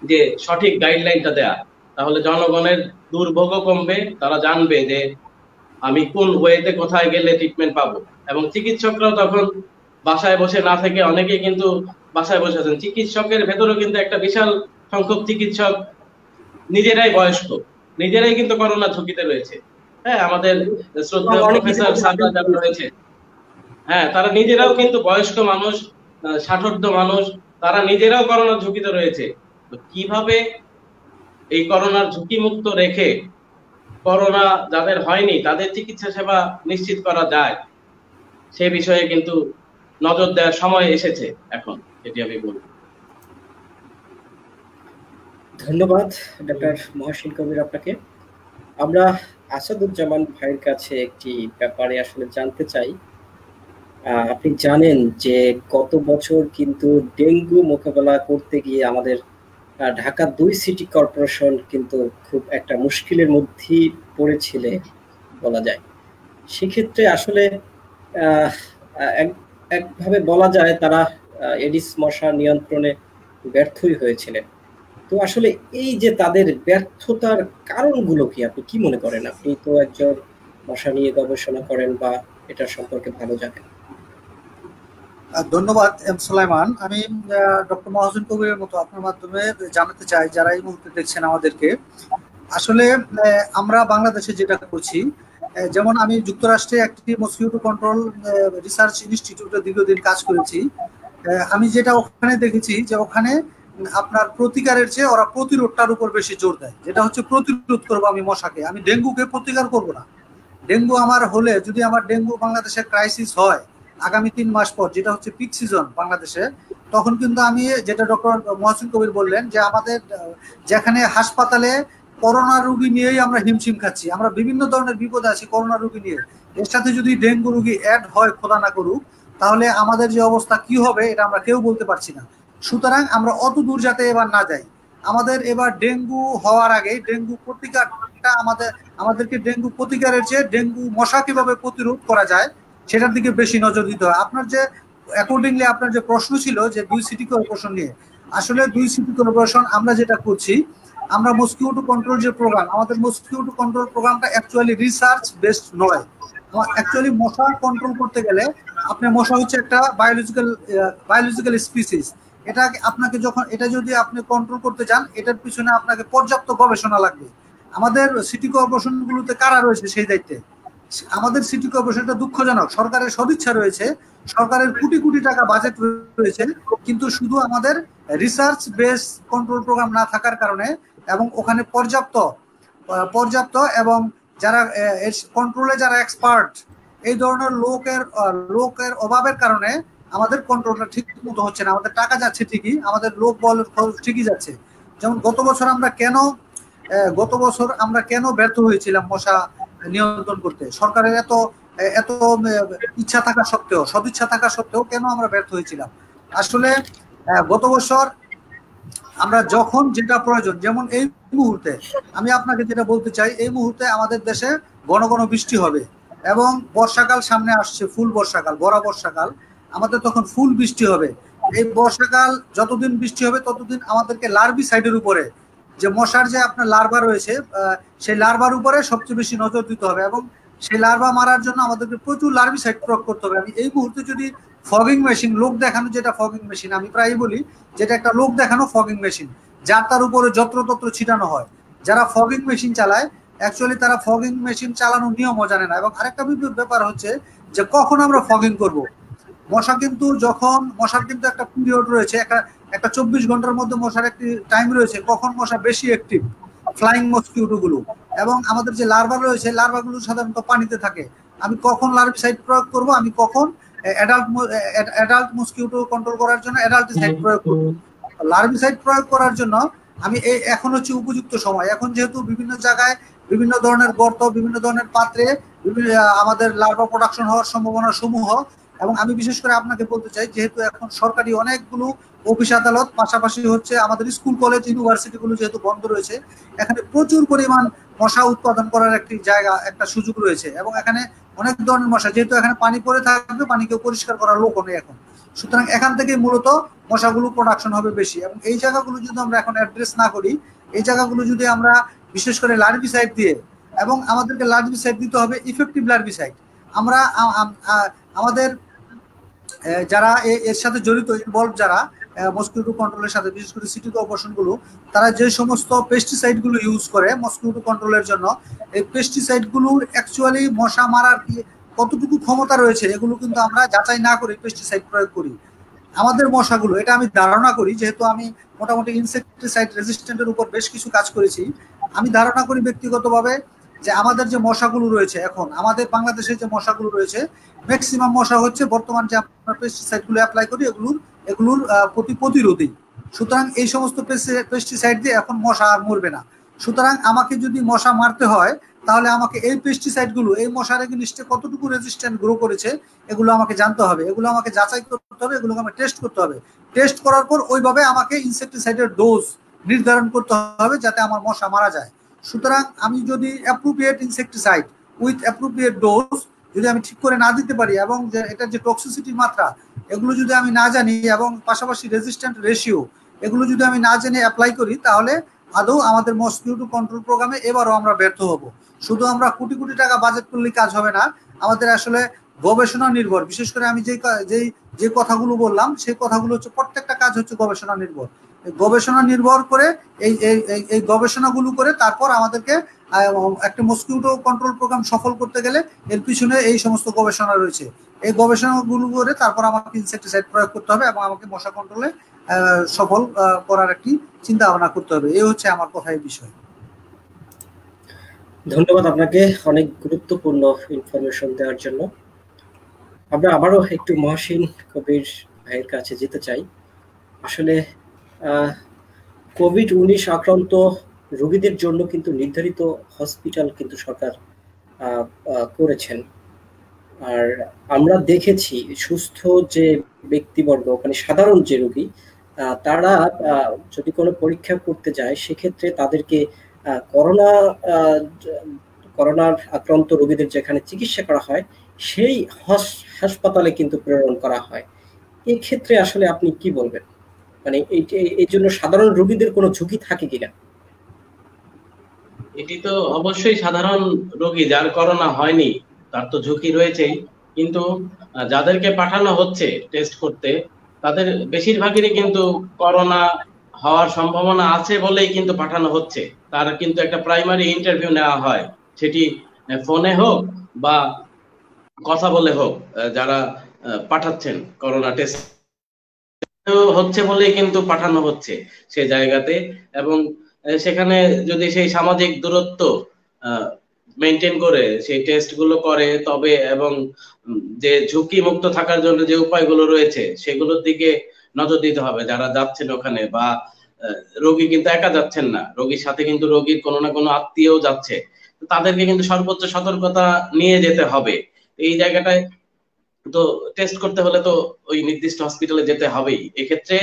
যে সঠিক গাইডলাইনটা দেয়া, তাহলে জনগণের দুর্ভোগও কমবে। তারা জানবে যে আমি কোন ওয়েতে কোথায় গেলে ট্রিটমেন্ট পাবো। এবং চিকিৎসকরাও তখন বাসায় বসে না থেকে, অনেকে কিন্তু বাসায় বসে আছেন, চিকিৎসকের ভেতরেও কিন্তু একটা বিশাল সংখ্যক চিকিৎসক নিজেরাই বয়স্ক, নিজেরাই কিন্তু করোনা ঝুঁকিতে রয়েছে। হ্যাঁ, আমাদের শ্রদ্ধেয় প্রফেসর সাবরাজান রয়েছে, হ্যাঁ, তারা নিজেরাও কিন্তু বয়স্ক মানুষ, ষাটোর্ধ্ব মানুষ, তারা নিজেরাও করোনার ঝুঁকিতে রয়েছে। তো কিভাবে এই করোনার ঝুঁকি মুক্ত রেখে করোনা যাদের হয়নি তাদের চিকিৎসা সেবা নিশ্চিত করা যায়, সে বিষয়ে কিন্তু নজর দেওয়ার সময় এসেছে এখন, এটি আমি বলব। ধন্যবাদ ডক্টর মহসিন কবির আপনাকে। আমরা আসাদুজ্জামান ভাইয়ের কাছে একটি ব্যাপারে আসলে জানতে চাই। আপনি জানেন যে গত বছর কিন্তু ডেঙ্গু মোকাবেলা করতে গিয়ে আমাদের ঢাকা ২ সিটি কর্পোরেশন কিন্তু খুব একটা মুশকিলের মধ্যেই পড়েছিল বলা যায়। সেক্ষেত্রে আসলে আহ, একভাবে বলা যায় তারা এডিস মশা নিয়ন্ত্রণে ব্যর্থই হয়েছিলেন। তো আসলে এই যে তাদের ব্যর্থতার কারণগুলো কি আপনি কি মনে করেন? আপনি তো একজন মশা নিয়ে গবেষণা করেন বা এটা সম্পর্কে ভালো জানেন। ধন্যবাদ এম সুলাইমান। আমি ডক্টর মহাজন কবিরের মতো আপনার মাধ্যমে জানাতে চাই যারা এই মুহূর্তে দেখছেন আমাদেরকে, আসলে আমরা বাংলাদেশে যেটা করছি, যেমন আমি যুক্তরাষ্ট্রে একটি মসকিউটো কন্ট্রোল রিসার্চ ইনস্টিটিউটে দীর্ঘদিন কাজ করেছি। আমি যেটা ওখানে দেখেছি যে ওখানে আপনার প্রতিকারের চেয়ে ওরা প্রতিরোধটার উপর বেশি জোর দেয়, যেটা হচ্ছে প্রতিরোধ করবো আমি মশাকে, আমি ডেঙ্গুকে প্রতিকার করবো না। ডেঙ্গু আমার হলে, যদি আমার ডেঙ্গু বাংলাদেশে ক্রাইসিস হয় আগামী ৩ মাস পর, যেটা হচ্ছে পিক সিজন বাংলাদেশে, তখন কিন্তু আমি যেটা ডক্টর মহসিন কবির বললেন যে আমাদের যেখানে হাসপাতালে করোনা রোগী নিয়েই আমরা হিমশিম খাচ্ছি, আমরা বিভিন্ন ধরনের বিপদে আছি করোনা রোগী নিয়ে, এর সাথে যদি ডেঙ্গু রোগী অ্যাড হয় খোদা না করুক, তাহলে আমাদের যে অবস্থা কি হবে এটা আমরা কেউ বলতে পারছি না। সুতরাং আমরা অত দূর যাতে এবার না যাই, আমাদের এবার ডেঙ্গু হওয়ার আগে ডেঙ্গু প্রতিকারটা আমাদেরকে ডেঙ্গু প্রতিকারের চেয়ে ডেঙ্গু মশা কিভাবে প্রতিরোধ করা যায় সেটার দিকে বেশি নজর দিতে হয়। আপনার যে অ্যাকর্ডিংলি আপনার যে প্রশ্ন ছিল যে ২ সিটি কর্পোরেশন নিয়ে, আসলে ২ সিটি কর্পোরেশন আমরা যেটা করছি, আমরা মসকিউটো কন্ট্রোল যে প্রোগ্রাম, আমাদের মসকিউটো কন্ট্রোল প্রোগ্রামটা অ্যাকচুয়ালি রিসার্চ বেসড নয়। অ্যাকচুয়ালি মশা কন্ট্রোল করতে গেলে, আপনার মশা হচ্ছে একটা বায়োলজিক্যাল স্পিসিস, এটা আপনাকে যখন এটা যদি আপনি কন্ট্রোল করতে চান, এটার পিছনে আপনাকে পর্যাপ্ত গবেষণা লাগবে। আমাদের সিটি কর্পোরেশন গুলোতে কারা রয়েছে সেই দায়িত্বে? আমাদের সিটি কর্পোরেশনটা দুঃখজনক, সরকারের সদিচ্ছা রয়েছে, সরকারের কোটি কোটি টাকা বাজেট রয়েছে, কিন্তু শুধু আমাদের রিসার্চ বেস কন্ট্রোল প্রোগ্রাম না থাকার কারণে, এবং ওখানে পর্যাপ্ত এবং যারা কন্ট্রোলে যারা এক্সপার্ট, এই ধরনের লোকের অভাবের কারণে আমাদের কন্ট্রোলটা ঠিক মতো হচ্ছে না। আমাদের টাকা যাচ্ছে ঠিকই, আমাদের লোক বল ঠিকই যাচ্ছে। যেমন গত বছর আমরা কেন ব্যর্থ হয়েছিলাম মশা নিয়ন্ত্রণ করতে, সরকারের এত এত ইচ্ছা থাকা সত্ত্বেও, সদিচ্ছা থাকা সত্ত্বেও কেন আমরা ব্যর্থ হয়েছিলাম? আসলে গত বছর আমরা যখন যেটা প্রয়োজন, যেমন এই মুহূর্তে আমি আপনাকে যেটা বলতে চাই, এই মুহূর্তে আমাদের দেশে ঘন ঘন বৃষ্টি হবে এবং বর্ষাকাল সামনে আসছে, ফুল বর্ষাকাল, বড় বর্ষাকাল, আমাদের তখন ফুল বৃষ্টি হবে। এই বর্ষাকাল যতদিন বৃষ্টি হবে ততদিন আমাদেরকে লার্ভিসাইডের উপরে, যে মশার যে আপনার লার্ভা রয়েছে, সেই লার্ভার উপরে সবচেয়ে বেশি নজর দিতে হবে, এবং সেই লার্ভা মারার জন্য আমাদেরকে প্রচুর লার্ভিসাইড প্রয়োগ করতে হবে। আমি এই মুহূর্তে যদি ফগিং মেশিন, লোক দেখানো যেটা ফগিং মেশিন, আমি প্রায়ই বলি যেটা একটা লোক দেখানো ফগিং মেশিন, যার তার উপরে যত্রতত্র ছিটানো হয়। যারা ফগিং মেশিন চালায় অ্যাকচুয়ালি তারা ফগিং মেশিন চালানোর নিয়মও জানে না। এবং আরেকটা ব্যাপার হচ্ছে যে কখন আমরা ফগিং করব। মশার কিন্তু একটা পিরিয়ড রয়েছে, একটা ২৪ ঘন্টার মধ্যে মশার একটি টাইম রয়েছে কখন মশা বেশি অ্যাক্টিভ, ফ্লাইং মসকিউটো গুলো, এবং আমাদের যে লার্ভা রয়েছে, লার্ভাগুলো সাধারণত পানিতে থাকে। আমি কখন লার্ভিসাইড প্রয়োগ করব, আমি কখন অ্যাডাল্ট মসকিউটো কন্ট্রোল করার জন্য অ্যাডাল্টিসাইড প্রয়োগ করব। লার্ভিসাইড প্রয়োগ করার জন্য আমি এখন হচ্ছে উপযুক্ত সময়। এখন যেহেতু বিভিন্ন জায়গায় বিভিন্ন ধরনের গর্ত, বিভিন্ন ধরনের পাত্রে আমাদের লার্ভা প্রোডাকশন হওয়ার সম্ভাবনা সমূহ, এবং আমি বিশেষ করে আপনাকে বলতে চাই, যেহেতু এখন সরকারি অনেকগুলো অফিস আদালত, পাশাপাশি হচ্ছে আমাদের স্কুল কলেজ ইউনিভার্সিটি গুলো যেহেতু বন্ধ রয়েছে, এখানে প্রচুর পরিমাণ মশা উৎপাদন করার একটি জায়গা, একটা সুযোগ রয়েছে, এবং এখানে অনেক ধরনের মশা, যেহেতু এখানে পানি পড়ে থাকবে, পানিকে পরিষ্কার করার লোক নেই এখন, সুতরাং এখান থেকে মূলত মশাগুলো প্রোডাকশন হবে বেশি। এবং এই জায়গাগুলো যদি আমরা এখন অ্যাড্রেস না করি, এই জায়গাগুলো যদি আমরা বিশেষ করে লার্ভিসাইড দিয়ে, এবং আমাদেরকে লার্ভিসাইড দিতে হবে ইফেক্টিভ লার্ভিসাইড। আমরা আমাদের যারা এর সাথে জড়িত, ইনভলভ যারা মসকিউটো কন্ট্রোলের সাথে, বিশেষ করে সিটি কর্পোরেশন গুলো, তারা যে সমস্ত পেস্টিসাইড গুলো ইউজ করে মসকিউটো কন্ট্রোলের জন্য, এই পেস্টিসাইড গুলোর অ্যাকচুয়ালি মশা মারার কি কতটুকু ক্ষমতা রয়েছে, এগুলো কিন্তু আমরা যাচাই না করে পেস্টিসাইড প্রয়োগ করি। আমাদের মশাগুলো, এটা আমি ধারণা করি, যেহেতু আমি মোটামুটি ইনসেক্টিসাইড রেজিস্ট্যান্টের উপর বেশ কিছু কাজ করেছি, আমি ধারণা করি ব্যক্তিগতভাবে যে আমাদের যে মশাগুলো রয়েছে, এখন আমাদের বাংলাদেশে যে মশাগুলো রয়েছে, ম্যাক্সিমাম মশা হচ্ছে বর্তমান যে আমরা পেস্টিসাইড গুলো অ্যাপ্লাই করি এগুলোর প্রতিরোধী। সুতরাং এই সমস্ত পেস্টিসাইড দিয়ে এখন মশা আর মরবে না। সুতরাং আমাকে যদি মশা মারতে হয়, তাহলে আমাকে এই পেস্টিসাইডগুলো এই মশার এগেইনস্টে কতটুকু রেজিস্ট্যান্ট গ্রো করেছে এগুলো আমাকে জানতে হবে, এগুলো আমাকে যাচাই করতে হবে, এগুলোকে আমাকে টেস্ট করতে হবে। টেস্ট করার পর ওইভাবে আমাকে ইনসেক্টিসাইডের ডোজ নির্ধারণ করতে হবে যাতে আমার মশা মারা যায়। সুতরাং আমি যদি appropriate insecticide with appropriate dose যদি আমি ঠিক করে না দিতে পারি এবং যে এটার যে টক্সিসিটির মাত্রা এগুলো যদি আমি না জানি এবং পাশাপাশি রেজিস্ট্যান্ট রেশিও এগুলো যদি আমি না জেনে অ্যাপ্লাই করি তাহলে আদৌ আমাদের মসকিউটো কন্ট্রোল প্রোগ্রামে এবারও আমরা ব্যর্থ হব। শুধু আমরা কোটি কোটি টাকা বাজেট করলে কাজ হবে না, আমাদের আসলে গবেষণা নির্ভর, বিশেষ করে আমি যে কথাগুলো বললাম সেই কথাগুলো হচ্ছে প্রত্যেকটা কাজ হচ্ছে গবেষণা নির্ভর। গবেষণা নির্ভর করে এই গবেষণাগুলো করে তারপর আমাদেরকে একটা মসকিউটো কন্ট্রোল প্রোগ্রাম সফল করতে গেলে এর পিছনে এই সমস্ত গবেষণা রয়েছে। এই গবেষণাগুলো করে তারপর আমাকে ইনসেক্টিসাইড প্রয়োগ করতে হবে এবং আমাকে মশা কন্ট্রোলে সফল করার একটি চিন্তা ভাবনা করতে হবে। এই হচ্ছে আমার কথার বিষয়। ধন্যবাদ আপনাকে অনেক গুরুত্বপূর্ণ ইনফরমেশন দেওয়ার জন্য। আমরা আবারও একটু মহসিন কবির ভাইয়ের কাছে যেতে চাই। আসলে কোভিড-19 আক্রান্ত রোগীদের জন্য কিন্তু নির্ধারিত হসপিটাল কিন্তু সরকার করেছেন। আর আমরা দেখেছি সুস্থ যে ব্যক্তিবর্গ মানে সাধারণ যে রোগী তারা যদি কোনো পরীক্ষা করতে যায় সেক্ষেত্রে তাদেরকে করোনার আক্রান্ত রোগীদের যেখানে চিকিৎসা করা হয় সেই হাসপাতালে কিন্তু প্রেরণ করা হয়। এই ক্ষেত্রে আসলে আপনি কি বলবেন, মানে এই জন্য সাধারণ রোগীদের কোনো ঝুঁকি থাকে কিনা? এটি তো অবশ্যই সাধারণ রোগী যার করোনা হয়নি তার তো ঝুঁকি রয়েছেই, কিন্তু যাদেরকে পাঠানো হচ্ছে টেস্ট করতে তাদের বেশিরভাগেরই কিন্তু করোনা হওয়ার সম্ভাবনা আছে বলেই কিন্তু পাঠানো হচ্ছে। তার কিন্তু একটা প্রাইমারি ইন্টারভিউ নেওয়া হয়, সেটি ফোনে হোক বা কথা বলে হোক। যারা পাঠাচ্ছেন করোনা টেস্ট হচ্ছে বলেই কিন্তু পাঠানো হচ্ছে সে জায়গাতে, এবং সেখানে যদি সেই সামাজিক দূরত্ব মেনটেন করে সেই টেস্ট গুলো করে তবে এবং যে ঝুঁকি মুক্ত থাকার জন্য যে উপায়গুলো রয়েছে সেগুলোর দিকে নজর দিতে হবে যারা যাচ্ছেন ওখানে। বা রোগী কিন্তু একা যাচ্ছেন না, রোগীর সাথে কিন্তু রোগীর কোনো না কোনো আত্মীয় যাচ্ছে, তাদেরকে কিন্তু সর্বোচ্চ সতর্কতা নিয়ে যেতে হবে। এই জায়গাটায় তো টেস্ট করতে হলে তো ওই নির্দিষ্ট হসপিটালে যেতে হবেই। এক্ষেত্রে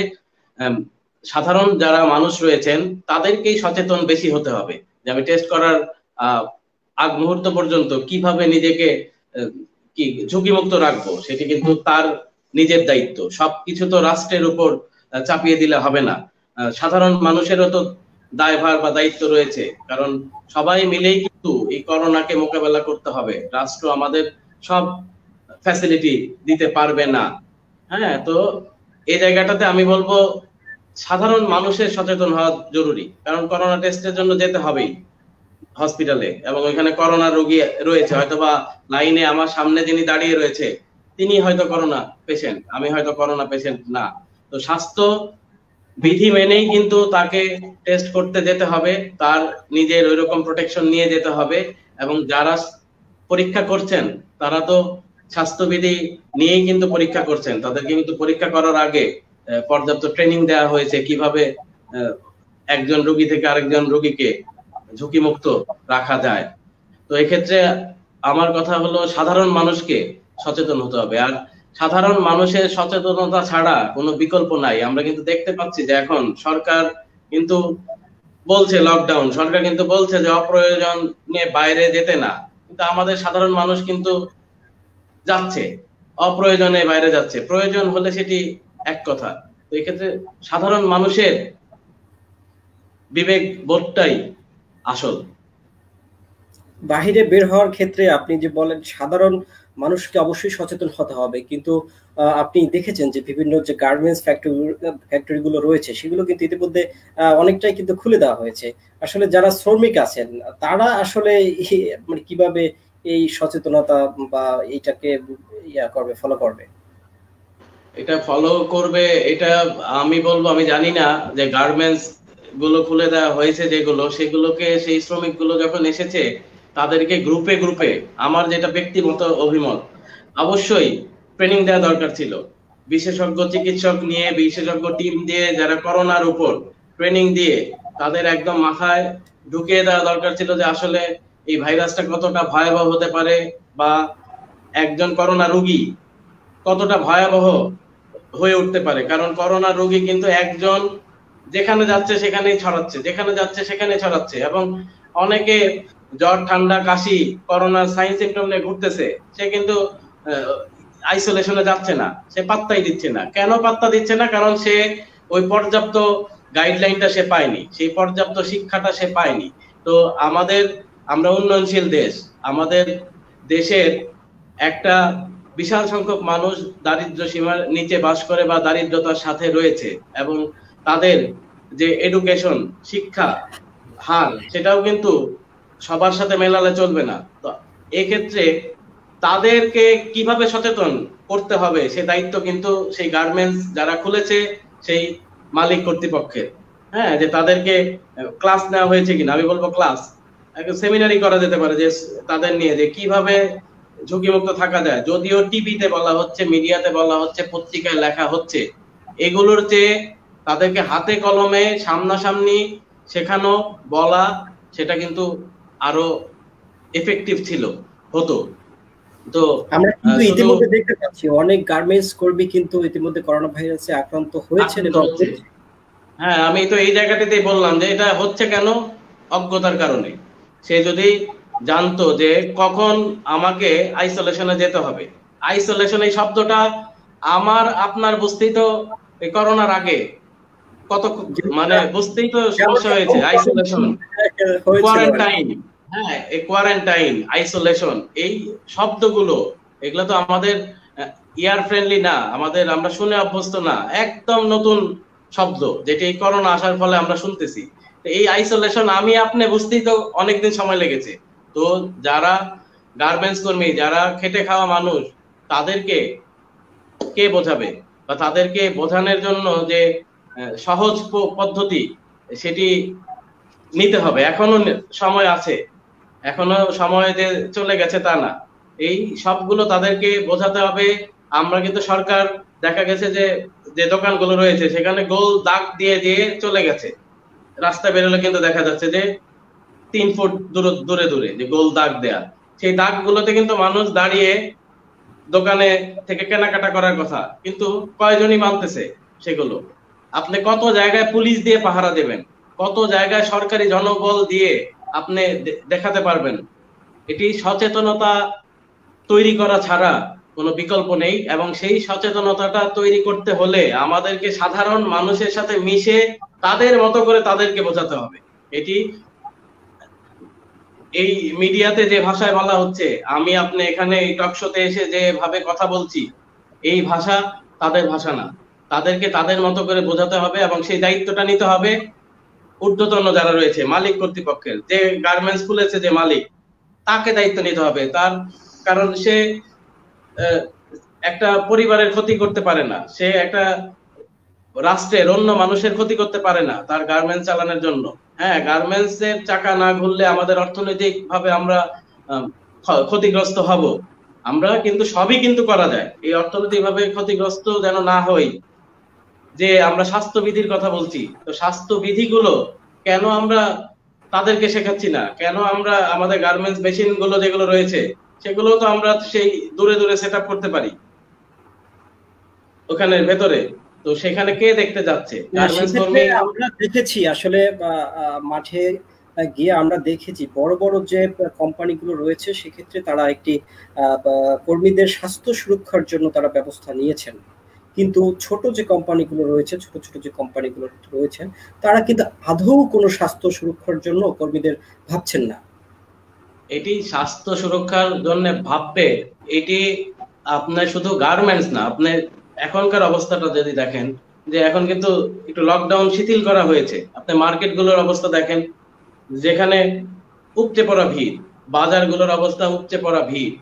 সাধারণ যারা মানুষ রয়েছেন তাদেরকেই সচেতন বেশি হতে হবে যে আমি টেস্ট করার আগ মুহূর্ত পর্যন্ত কিভাবে নিজেকে কি ঝুঁকিমুক্ত রাখবো, সেটি কিন্তু তার নিজের দায়িত্ব। সবকিছু তো রাষ্ট্রের উপর চাপিয়ে দিলে হবে না, সাধারণ মানুষেরও তো দায়ভার বা দায়িত্ব রয়েছে, কারণ সবাই মিলেই কিন্তু এই করোনাকে মোকাবেলা করতে হবে। রাষ্ট্র আমাদের সব ফ্যাসিলিটি দিতে পারবে না। হ্যাঁ, তো এই জায়গাটাতে আমি বলবো সাধারণ মানুষের সচেতন হওয়া জরুরি, কারণ করোনা টেস্টের জন্য যেতে হবেই হসপিটালে, এবং ওইখানে করোনা রোগী রয়েছে, হয়তোবা লাইনে আমার সামনে যিনি দাঁড়িয়ে রয়েছে তিনি হয়তো করোনা পেশেন্ট, আমি হয়তো করোনা পেশেন্ট না। তো স্বাস্থ্য বিধি মেনেই কিন্তু তাকে টেস্ট করতে যেতে হবে, তার নিজের ওইরকম প্রোটেকশন নিয়ে যেতে হবে। এবং যারা পরীক্ষা করছেন তারা তো স্বাস্থ্যবিধি নিয়েই কিন্তু পরীক্ষা করছেন, তাদেরকে কিন্তু পরীক্ষা করার আগে পর্যাপ্ত ট্রেনিং দেওয়া হয়েছে কিভাবে একজন রোগী থেকে আরেকজন রোগীকে ঝুঁকিমুক্ত রাখা যায়। তো এক্ষেত্রে আমার কথা হলো সাধারণ মানুষকে সচেতন হতে হবে, আর সাধারণ মানুষের সচেতনতা ছাড়া কোনো বিকল্প নাই। আমরা কিন্তু দেখতে পাচ্ছি যে এখন সরকার কিন্তু বলছে লকডাউন, সরকার কিন্তু বলছে যে অপ্রয়োজনে বাইরে যেতে না, কিন্তু আমাদের সাধারণ মানুষ কিন্তু যাচ্ছে, অপ্রয়োজনে বাইরে যাচ্ছে। প্রয়োজন হলে সেটি এক কথা। তো এক্ষেত্রে সাধারণ মানুষের বিবেক বোধটাই আসল। বাহিরে বের হওয়ার ক্ষেত্রে আপনি যে বলেন সাধারণ মানুষকে অবশ্যই সচেতন হতে হবে, কিন্তু আপনি দেখেছেন যে বিভিন্ন যে গার্মেন্টস ফ্যাক্টরিগুলো রয়েছে সেগুলো কিন্তু ইতিমধ্যে অনেকটাই কিন্তু খুলে দেওয়া হয়েছে। আসলে যারা শ্রমিক আছেন তারা আসলে মানে কিভাবে এই সচেতনতা বা এইটাকে ফলো করবে? এটা ফলো করবে, এটা আমি বলবো আমি জানি না যে গার্মেন্টস গুলো খুলে দেওয়া হয়েছে যেগুলো, সেগুলোকে সেই শ্রমিক গুলো যখন এসেছে তাদেরকে গ্রুপে গ্রুপে, আমার যেটা ব্যক্তিগত অভিমত, অবশ্যই ট্রেনিং দেওয়া দরকার ছিল। বিশেষজ্ঞ চিকিৎসক নিয়ে বিশেষজ্ঞ টিম দিয়ে যারা করোনার উপর ট্রেনিং দিয়ে তাদের একদম মাথায় ঢুকিয়ে দেওয়া দরকার ছিল যে আসলে এই ভাইরাসটা কতটা ভয়াবহ হতে পারে, বা একজন করোনা রোগী কতটা ভয়াবহ হয়ে উঠতে পারে। কারণ করোনা রোগী কিন্তু একজন যেখানে যাচ্ছে সেখানেই ছড়াচ্ছে, যেখানে যাচ্ছে সেখানে ছড়াচ্ছে, এবং অনেকে জ্বর ঠান্ডা কাশি করোনার সাইন সিমটম নিয়ে ঘুরতেছে, সে কিন্তু আইসোলেশনে যাচ্ছে না, সে পাত্তাই দিচ্ছে না। কেন পাত্তা দিচ্ছে না? কারণ সে ওই পর্যাপ্ত গাইডলাইনটা সে পায়নি, সেই পর্যাপ্ত শিক্ষাটা সে পায়নি। তো আমরা উন্নয়নশীল দেশ, আমাদের দেশের একটা বিশাল সংখ্যক মানুষ দারিদ্র্য সীমার নিচে বাস করে বা দারিদ্রতার সাথে রয়েছে, এবং তাদের যে এডুকেশন শিক্ষা হার সেটাও কিন্তু সবার সাথে মেলালে চলবে না। তো এক্ষেত্রে তাদেরকে কিভাবে সচেতন করতে হবে সে দায়িত্ব কিন্তু সেই গার্মেন্টস যারা খুলেছে সেই মালিক কর্তৃপক্ষের। হ্যাঁ, যে তাদেরকে ক্লাস নেওয়া হয়েছে কিনা, আমি বলবো ক্লাস, একটা সেমিনারি করা যেতে পারে যে তাদের নিয়ে যে কিভাবে ঝুঁকিমুক্ত থাকা যায়। যদিও টিভিতে বলা হচ্ছে, মিডিয়াতে বলা হচ্ছে, পত্রিকায় লেখা হচ্ছে, এগুলোর চেয়ে তাদেরকে হাতে কলমে সামনাসামনি শেখানো বলা সেটা কিন্তু আরো এফেক্টিভ হতো। তো আমরা কিন্তু ইতিমধ্যে দেখতে পাচ্ছি অনেক গার্মেন্টস কর্মী কিন্তু ইতিমধ্যে করোনা ভাইরাসে আক্রান্ত হয়েছেন। হ্যাঁ, আমি তো এই জায়গাটাতেই বললাম যে এটা হচ্ছে কেন, অজ্ঞতার কারণে। সে যদি জানতো যে কখন আমাকে আইসোলেশনে যেতে হবে, আইসোলেশন এই শব্দটা আমার আপনার বুঝতেই তো করোনার আগে কত মানে বুঝতেই তো সমস্যা হয়েছে। আইসোলেশন, কোয়ারেন্টাইন, হ্যাঁ এই কোয়ারেন্টাইন, আইসোলেশন, এই শব্দগুলো এগুলো তো আমাদের ইয়ার ফ্রেন্ডলি না, আমরা শুনে অভ্যস্ত না, একদম নতুন শব্দ যেটি এই করোনা আসার ফলে আমরা শুনতেছি। এই আইসোলেশন আমি আপনি বুঝতেই তো অনেকদিন সময় লেগেছে। তো যারা গার্মেন্টস কর্মী, যারা খেটে খাওয়া মানুষ, তাদেরকে কে বোঝাবে, বা তাদেরকে বোঝানোর জন্য যে সহজ পদ্ধতি সেটি নিতে হবে। এখনো সময় আছে, এখনো সময় যে চলে গেছে তা না, এই সবগুলো তাদেরকে বোঝাতে হবে। আমরা কিন্তু সরকার দেখা গেছে যে দোকানগুলো রয়েছে সেখানে গোল দাগ দিয়ে দিয়ে চলে গেছে, রাস্তা বেরোলে কিন্তু দেখা যাচ্ছে যে 3 ফুট দূরে দূরে যে গোল দাগ দেয়া, সেই দাগগুলোতে কিন্তু মানুষ দাঁড়িয়ে দোকানে থেকে কেনাকাটা করার কথা, কিন্তু কয়জনই মানতেছে সেগুলো। আপনি কত জায়গায় পুলিশ দিয়ে পাহারা দেবেন, কত জায়গায় সরকারি জনবল দিয়ে আপনি দেখাতে পারবেন? এটি সচেতনতা তৈরি করা ছাড়া কোনো বিকল্প নেই। এবং সেই সচেতনতাটা তৈরি করতে হলে আমাদেরকে সাধারণ মানুষের সাথে মিশে তাদের মতো করে তাদেরকে বোঝাতে হবে। এটি এই মিডিয়াতে যে ভাষায় বলা হচ্ছে, আমি আপনি এখানে এই টক শোতে এসে যেভাবে কথা বলছি, এই ভাষা তাদের ভাষা না। তাদেরকে তাদের মতো করে বোঝাতে হবে, এবং সেই দায়িত্বটা নিতে হবে ঊর্ধ্বতন যারা রয়েছে, মালিক কর্তৃপক্ষের। যে গার্মেন্টস খুলেছে যে মালিক, তাকে দায়িত্ব নিতে হবে তার, কারণ সে একটা পরিবারের ক্ষতি করতে পারে না, সে একটা রাষ্ট্রের অন্য মানুষের ক্ষতি করতে পারে না তার গার্মেন্টস চালানোর জন্য। হ্যাঁ, গার্মেন্টস এর চাকা না ঘুরলে আমাদের অর্থনৈতিক ভাবে আমরা ক্ষতিগ্রস্ত হব। আমরা কিন্তু সবই কিন্তু করা যায়, এই অর্থনৈতিক ভাবে ক্ষতিগ্রস্ত যেন না হই। যে আমরা স্বাস্থ্যবিধির কথা বলছি, তো স্বাস্থ্যবিধিগুলো কেন আমরা তাদেরকে শেখাচ্ছি না? কেন আমরা আমাদের গার্মেন্টস মেশিন গুলো যেগুলো রয়েছে সেগুলো তো আমরা সেই দূরে দূরে সেট আপ করতে পারি ওখানে ভেতরে, তো সেখানে কে দেখতে যাচ্ছে? গার্মেন্টস কর্মী। আমরা দেখেছি আসলে মাঠে গিয়ে আমরা দেখেছি বড় বড় যে কোম্পানিগুলো রয়েছে সেক্ষেত্রে তারা একটি কর্মীদের স্বাস্থ্য সুরক্ষার জন্য তারা ব্যবস্থা নিয়েছেন, কিন্তু ছোট যে কোম্পানিগুলো রয়েছে, ছোট ছোট যে কোম্পানিগুলো রয়েছে, তারা কিন্তু আদৌ কোনো স্বাস্থ্য সুরক্ষার জন্য কর্মীদের ভাবছেন না। এটি স্বাস্থ্য সুরক্ষার জন্য ভাববে, এটি আপনার শুধু গার্মেন্টস না, আপনি এখনকার অবস্থাটা যদি দেখেন যে এখন কিন্তু একটু লকডাউন শিথিল করা হয়েছে, আপনি মার্কেটগুলোর অবস্থা দেখেন যেখানে উপচে পড়া ভিড়, বাজারগুলোর অবস্থা উপচে পড়া ভিড়।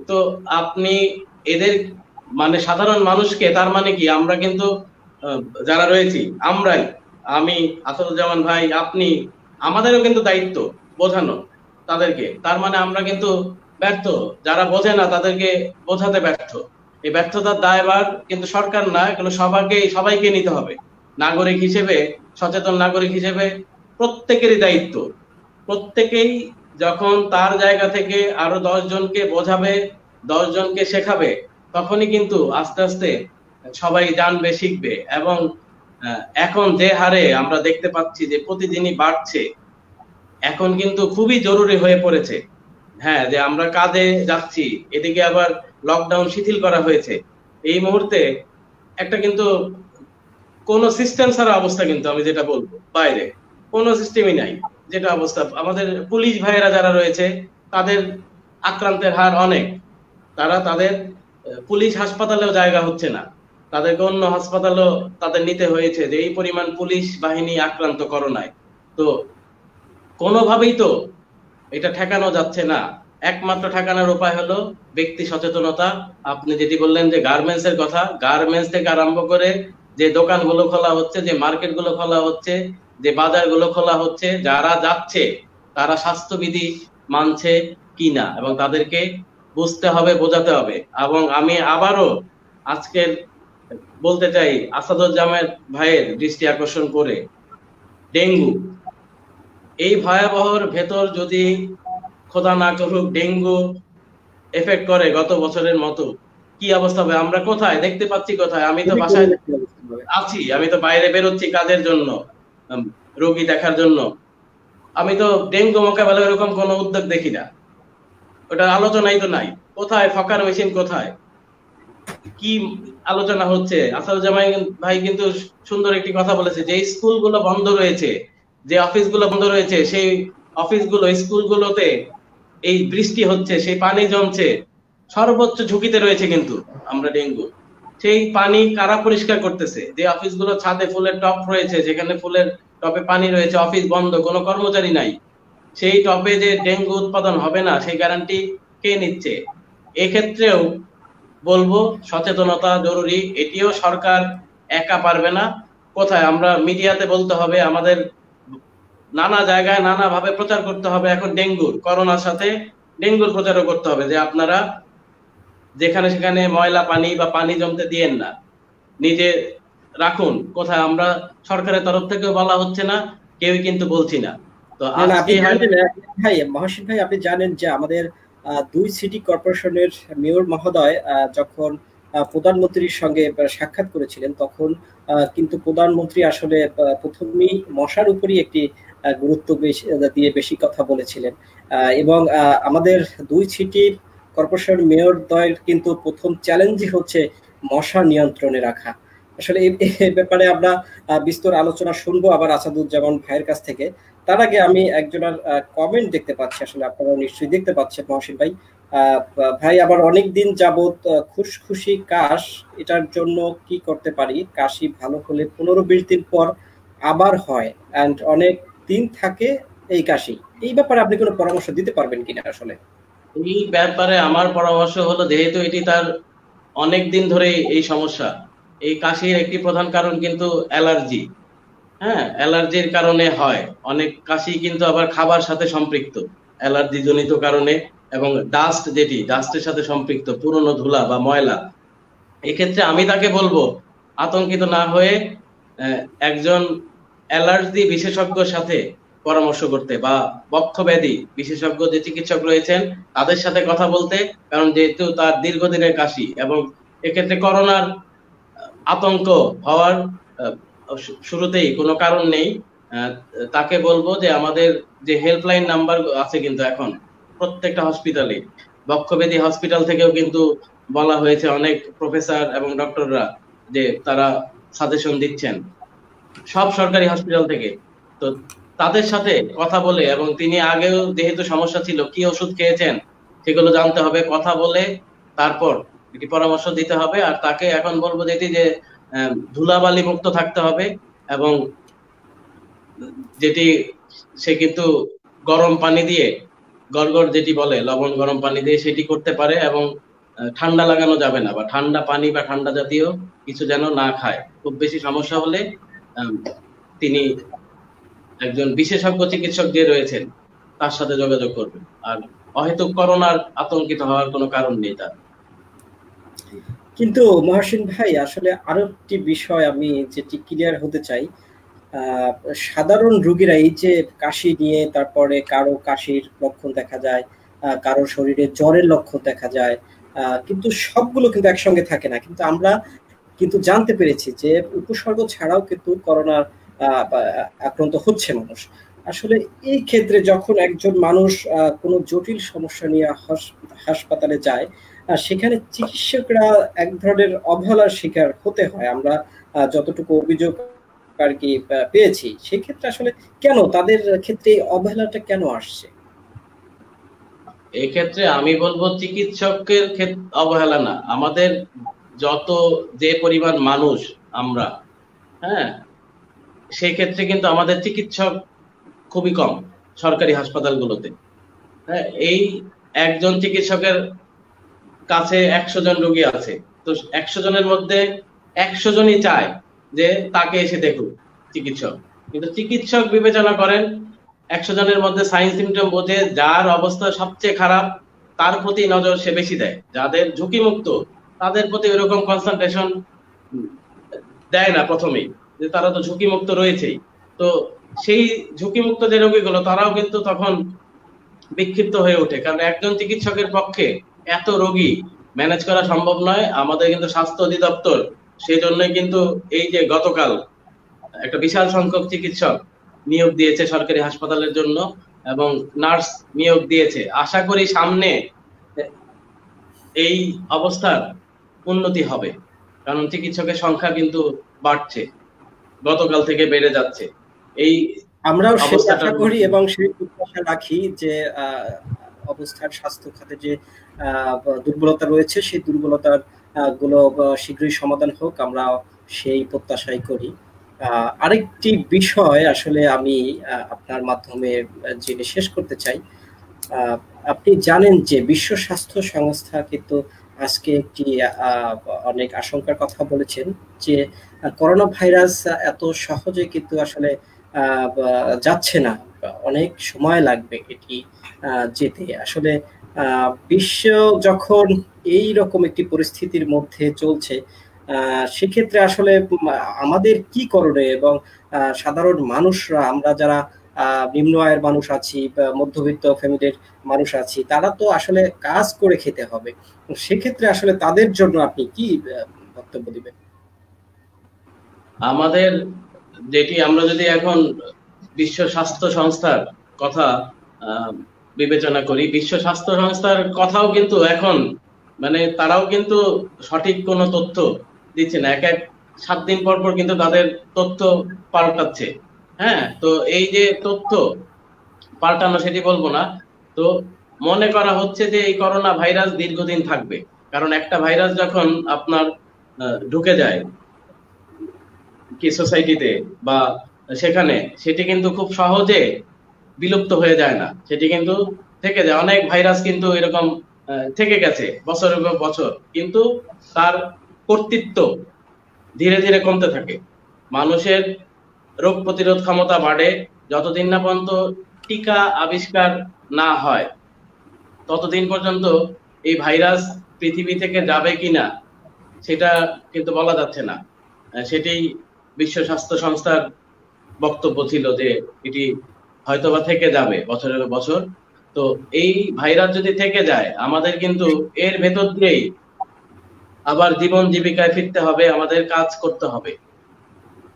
তো আপনি এদের মানে সাধারণ মানুষকে, তার মানে কি আমরা কিন্তু যারা রয়েছি আমরাই, আমি আসাদুজ্জামান ভাই, আপনি, আমাদেরও কিন্তু দায়িত্ব বোঝানো তাদেরকে। তার মানে আমরা কিন্তু ব্যর্থ, যারা বোঝে না তাদেরকে বোঝাতে ব্যর্থ। এই ব্যর্থতার দায়ভার কিন্তু সরকার না, এগুলো সবাইকে নিতে হবে। নাগরিক হিসেবে, সচেতন নাগরিক হিসেবে প্রত্যেকেরই দায়িত্ব, প্রত্যেকেই যখন তার জায়গা থেকে আরো 10 জনকে বোঝাবে, 10 জনকে শেখাবে, তখনই কিন্তু আস্তে আস্তে সবাই জানবে, শিখবে। এবং এখন যে হারে আমরা দেখতে পাচ্ছি যে প্রতিদিনই বাড়ছে, এখন কিন্তু খুবই জরুরি হয়ে পড়েছে, হ্যাঁ, যে আমরা কাজে যাচ্ছি, এদিকে আবার লকডাউন শিথিল করা হয়েছে। এই মুহূর্তে একটা কিন্তু কোন সিস্টেম ছাড়া অবস্থা, কিন্তু আমি যেটা বলবো বাইরে কোনো সিস্টেমই নাই। যেটা অবস্থা, আমাদের পুলিশ ভাইয়েরা যারা রয়েছে তাদের আক্রান্তের হার অনেক, তারা তাদের পুলিশ হাসপাতালেও জায়গা হচ্ছে না, তাদেরকে অন্য হাসপাতালেও তাদের নিতে হয়েছে, যে এই পরিমাণ পুলিশ বাহিনী আক্রান্ত করোনায়। তো কোনোভাবেই তো এটা ঠেকানো যাচ্ছে না। একমাত্র ঠেকানোর উপায় হলো ব্যক্তি সচেতনতা। আপনি যেটি বললেন যে গার্মেন্টস এর কথা, গার্মেন্টস থেকে আরম্ভ করে যে দোকানগুলো খোলা হচ্ছে, যে মার্কেট গুলো খোলা হচ্ছে, যে বাজার গুলো খোলা হচ্ছে, যারা যাচ্ছে তারা স্বাস্থ্যবিধি মানছে কিনা এবং তাদেরকে বুঝতে হবে, বোঝাতে হবে। এবং আমি আবারও আজকের বলতে চাই, আসাদুজ্জামান ভাইয়ের দৃষ্টি আকর্ষণ করে, ডেঙ্গু এই ভয়াবহর ভেতর যদি খোদা না করুক ডেঙ্গু এফেক্ট করে গত বছরের মতো, কি অবস্থা হবে? আমরা কোথায় দেখতে পাচ্ছি, কোথায়? আমি তো বাসায় আছি, আমি তো বাইরে বেরোচ্ছি কাজের জন্য, রোগী দেখার জন্য। আমি তো ডেঙ্গু মোকাবেলা এরকম কোনো উদ্যোগ দেখি না, ওটার আলোচনাই তো নাই। কোথায় ফকার মেশিন, কোথায় কি আলোচনা হচ্ছে? আসাদুজ্জামান ভাই কিন্তু সুন্দর একটি কথা বলেছে, যে স্কুলগুলো বন্ধ রয়েছে, যে অফিসগুলো বন্ধ রয়েছে, সেই অফিসগুলো, স্কুলগুলোতে এই বৃষ্টি হচ্ছে, সেই পানি জমছে, সর্বোচ্চ ঝুঁকিতে রয়েছে কিন্তু আমরা ডেঙ্গু। সেই পানি কারা পরিষ্কার করতেছে? যে অফিসগুলো ছাদে ফুলের টব রয়েছে, যেখানে ফুলের টবে পানি রয়েছে, অফিস বন্ধ, কোনো কর্মচারী নাই, সেই টবে যে ডেঙ্গু উৎপাদন হবে না সেই গ্যারান্টি কে নিচ্ছে? এক্ষেত্রেও বলবো সচেতনতা জরুরি, এটিও সরকার একা পারবে না। কোথায়? আমরা মিডিয়াতে বলতে হবে, আমাদের নানা জায়গায় নানা ভাবে প্রচার করতে হবে। এখন ডেঙ্গুর, করোনার সাথে ডেঙ্গুর প্রচারও করতে হবে, যে আপনারা যেখানে সেখানে ময়লা পানি বা পানি জমতে দিয়েন না, নিজে রাখুন। কোথায়? আমরা সরকারের তরফ থেকেও বলা হচ্ছে না, কেউই কিন্তু বলছি না। তো ভাই মহসিন ভাই, আপনি জানেন যে আমাদের 2 সিটি কর্পোরেশনের মেয়র মহোদয় যখন প্রধানমন্ত্রীর সঙ্গে সাক্ষাৎ করেছিলেন, তখন কিন্তু প্রধানমন্ত্রী আসলে প্রথমেই মশার উপরই একটি গুরুত্ব দিয়ে বেশি কথা বলেছিলেন। এবং আমাদের 2 সিটি কর্পোরেশন মেয়র দ্বয়ের কিন্তু প্রথম চ্যালেঞ্জই হচ্ছে মশা নিয়ন্ত্রণে রাখা। আসলে এই ব্যাপারে আমরা বিস্তর আলোচনা শুনবো আবার আসাদুজ্জামান ভাইয়ের কাছ থেকে। তার আগে আমি একজনের কমেন্ট দেখতে পাচ্ছি, আসলে আপনারা নিশ্চয়ই দেখতে পাচ্ছেন মহসিন ভাই। ভাই, আবার অনেকদিন যাবত খুশখুশি কাশ, এটার জন্য কি করতে পারি? কাশি ভালো হলে 15-20 দিন পর আবার হয়, এন্ড অনেক দিন থাকে এই কাশি। এই ব্যাপারে আপনি কোনো পরামর্শ দিতে পারবেন কিনা? আসলে এই ব্যাপারে আমার পরামর্শ হলো, যেহেতু এটি তার অনেক দিন ধরে এই সমস্যা, এই কাশির একটি প্রধান কারণ কিন্তু অ্যালার্জি। হ্যাঁ, অ্যালার্জির কারণে হয় অনেক কাশি, কিন্তু আবার খাবার সাথে সম্পৃক্ত অ্যালার্জি জনিত কারণে, এবং ডাস্ট, যেটি ডাস্টের সাথে সম্পৃক্ত, পুরনো ধুলা বা ময়লা। এক্ষেত্রে আমি তাকে বলবো আতঙ্কিত না হয়ে একজন অ্যালার্জি বিশেষজ্ঞের সাথে পরামর্শ করতে, বা বক্ষব্যাধি বিশেষজ্ঞ যে চিকিৎসক রয়েছেন তাদের সাথে কথা বলতে। কারণ যেহেতু তার দীর্ঘদিনের কাশি, এবং এক্ষেত্রে করোনার আতঙ্ক হওয়ার শুরুতেই কোনো কারণ নেই। তাকে বলবো যে আমাদের যে হেল্পলাইন নাম্বার আছে কিন্তু এখন প্রত্যেকটা হসপিটালে, বক্ষব্যাধি হসপিটাল থেকেও কিন্তু বলা হয়েছে, অনেক প্রফেসর এবং ডক্টররা যে তারা সাজেশন দিচ্ছেন সব সরকারি হসপিটাল থেকে। তো তাদের সাথে কথা বলে, এবং তিনি আগেও যেহেতু সমস্যা ছিল, কি ওষুধ খেয়েছেন সেগুলো জানতে হবে, কথা বলে তারপর একটি পরামর্শ দিতে হবে। আর তাকে এখন বলবো যেটি, যে ধুলাবালি মুক্ত থাকতে হবে, এবং যেটি সে কিন্তু গরম পানি দিয়ে, গড়গড় যেটি বলে, লবণ গরম পানি দিয়ে সেটি করতে পারে। এবং ঠান্ডা লাগানো যাবে না, বা ঠান্ডা পানি বা ঠান্ডা জাতীয় কিছু যেন না খায়। খুব বেশি সমস্যা হলে তিনি একজন বিশেষজ্ঞ চিকিৎসক যে রয়েছেন তার সাথে যোগাযোগ করবেন। আর অহেতুক করোনার আতঙ্কিত হওয়ার কোনো কারণ নেই তার। কিন্তু মহসিন ভাই, আসলে আরো একটি বিষয় আমি যেটি ক্লিয়ার হতে চাই, আহ, সাধারণ রোগীরা এই যে কাশি নিয়ে তারপরে কারো কাশির লক্ষণ দেখা যায়, কারো শরীরে জ্বরের লক্ষণ দেখা যায়, কিন্তু সবগুলো কিন্তু একসঙ্গে থাকে না। কিন্তু আমরা কিন্তু জানতে পেরেছি যে উপসর্গ ছাড়াও কিন্তু করোনা আক্রান্ত হচ্ছে মানুষ। আসলে এই ক্ষেত্রে যখন একজন মানুষ কোনো জটিল সমস্যা নিয়ে হাসপাতালে যায়, সেখানে চিকিৎসকরা এক ধরনের অবহেলার শিকার হতে হয়। আমরা যতটুকু অভিযোগ আর কি পেয়েছি, সেক্ষেত্রে আসলে কেন তাদের ক্ষেত্রে এই অবহেলাটা কেন আসছে? এই ক্ষেত্রে আমি বলবো চিকিৎসকের অবহেলা না, আমাদের যত যে পরিমাণ মানুষ আমরা, হ্যাঁ, সেই ক্ষেত্রে কিন্তু আমাদের চিকিৎসক খুবই কম সরকারি হাসপাতালগুলোতে। হ্যাঁ, এই একজন চিকিৎসকের কাছে 100 জন রোগী আছে, তো 100 জনের মধ্যে 100 জনই চায় যে তাকে এসে দেখুক চিকিৎসক। কিন্তু চিকিৎসক বিবেচনা করেন 100 জনের মধ্যে সাইন সিমটম বোঝে, যার অবস্থা সবচেয়ে খারাপ তার প্রতি নজর সে বেশি দেয়। যাদের ঝুঁকিমুক্ত তাদের প্রতি ওরকম কনসেন্ট্রেশন দেয় না প্রথমেই, যে তারা তো ঝুঁকিমুক্ত রয়েছেই। তো সেই ঝুঁকিমুক্ত যে রোগীগুলো তারাও কিন্তু তখন বিক্ষিপ্ত হয়ে ওঠে, কারণ একজন চিকিৎসকের পক্ষে এত রোগী ম্যানেজ করা সম্ভব নয়। আমাদের কিন্তু স্বাস্থ্য অধিদপ্তর সেই জন্যই কিন্তু এই যে গতকাল একটা বিশাল সংখ্যক চিকিৎসক নিয়োগ দিয়েছে সরকারি হাসপাতালের জন্য, এবং নার্স নিয়োগ দিয়েছে। আশা করি সামনে এই অবস্থার উন্নতি হবে, কারণ চিকিৎসকের সংখ্যা কিন্তু বাড়ছে, গতকাল থেকে বেড়ে যাচ্ছে। এই আমরাও সেই আশা করি এবং সেই প্রত্যাশা রাখি যে অবস্থার স্বাস্থ্য খাতে যে দুর্বলতা রয়েছে সেই দুর্বলতার গুলো শীঘ্রই সমাধান হোক, আমরা সেই প্রত্যাশাই করি। আরেকটি বিষয় আসলে আমি আপনার মাধ্যমে জেনে শেষ করতে চাই। আপনি জানেন যে বিশ্ব স্বাস্থ্য সংস্থা কিন্তু আজকে একটি অনেক আশঙ্কার কথা বলেছেন যে করোনা ভাইরাস এত সহজে কিন্তু আসলে যাচ্ছে না, অনেক সময় লাগবে এটি যেতে। আসলে বিশ্ব যখন এই রকম একটি পরিস্থিতির মধ্যে চলছে, সেক্ষেত্রে আসলে আমাদের কি করণীয়, এবং সাধারণ মানুষরা, আমরা যারা নিম্ন আয়ের মানুষ আছি বা মধ্যবিত্ত ফ্যামিলির মানুষ আছি, তারা তো আসলে কাজ করে খেতে হবে। সেক্ষেত্রে আসলে তাদের জন্য আপনি কি বক্তব্য দিবেন? আমাদের যেটি, আমরা যদি এখন বিশ্ব স্বাস্থ্য সংস্থার কথা বিবেচনা করি, বিশ্ব স্বাস্থ্য সংস্থার কথাও কিন্তু এখন মানে তারাও কিন্তু সঠিক কোনো তথ্য দিচ্ছে না। এক 7 দিন পর পর কিন্তু তাদের তথ্য পাল্টাচ্ছে। হ্যাঁ, তো এই যে তথ্য পাল্টানো সেটি বলবো না, তো মনে করা হচ্ছে যে এই করোনা ভাইরাস দীর্ঘদিন থাকবে, কারণ একটা ভাইরাস যখন আপনার ঢুকে যায় কি সোসাইটিতে বা সেখানে, সেটি কিন্তু খুব সহজে বিলুপ্ত হয়ে যায় না, সেটি কিন্তু থেকে যায়। অনেক ভাইরাস কিন্তু এরকম থেকে গেছে বছরের পর বছর, কিন্তু তার কর্তৃত্ব ধীরে ধীরে কমতে থাকে। মানুষের রোগ প্রতিরোধ ক্ষমতা বাড়ে, যতদিন না পর্যন্ত টিকা আবিষ্কার না হয় ততদিন পর্যন্ত এই ভাইরাস পৃথিবী থেকে যাবে কিনা সেটা কিন্তু বলা যাচ্ছে না। সেটি বিশ্ব স্বাস্থ্য সংস্থার বক্তব্য ছিল যে এটি হয়তোবা থেকে যাবে বছরের বছর। তো এই ভাইরাস যদি থেকে যায়, আমাদের কিন্তু এর ভেতর দিয়েই আবার জীবন জীবিকায় ফিরতে হবে, আমাদের কাজ করতে হবে।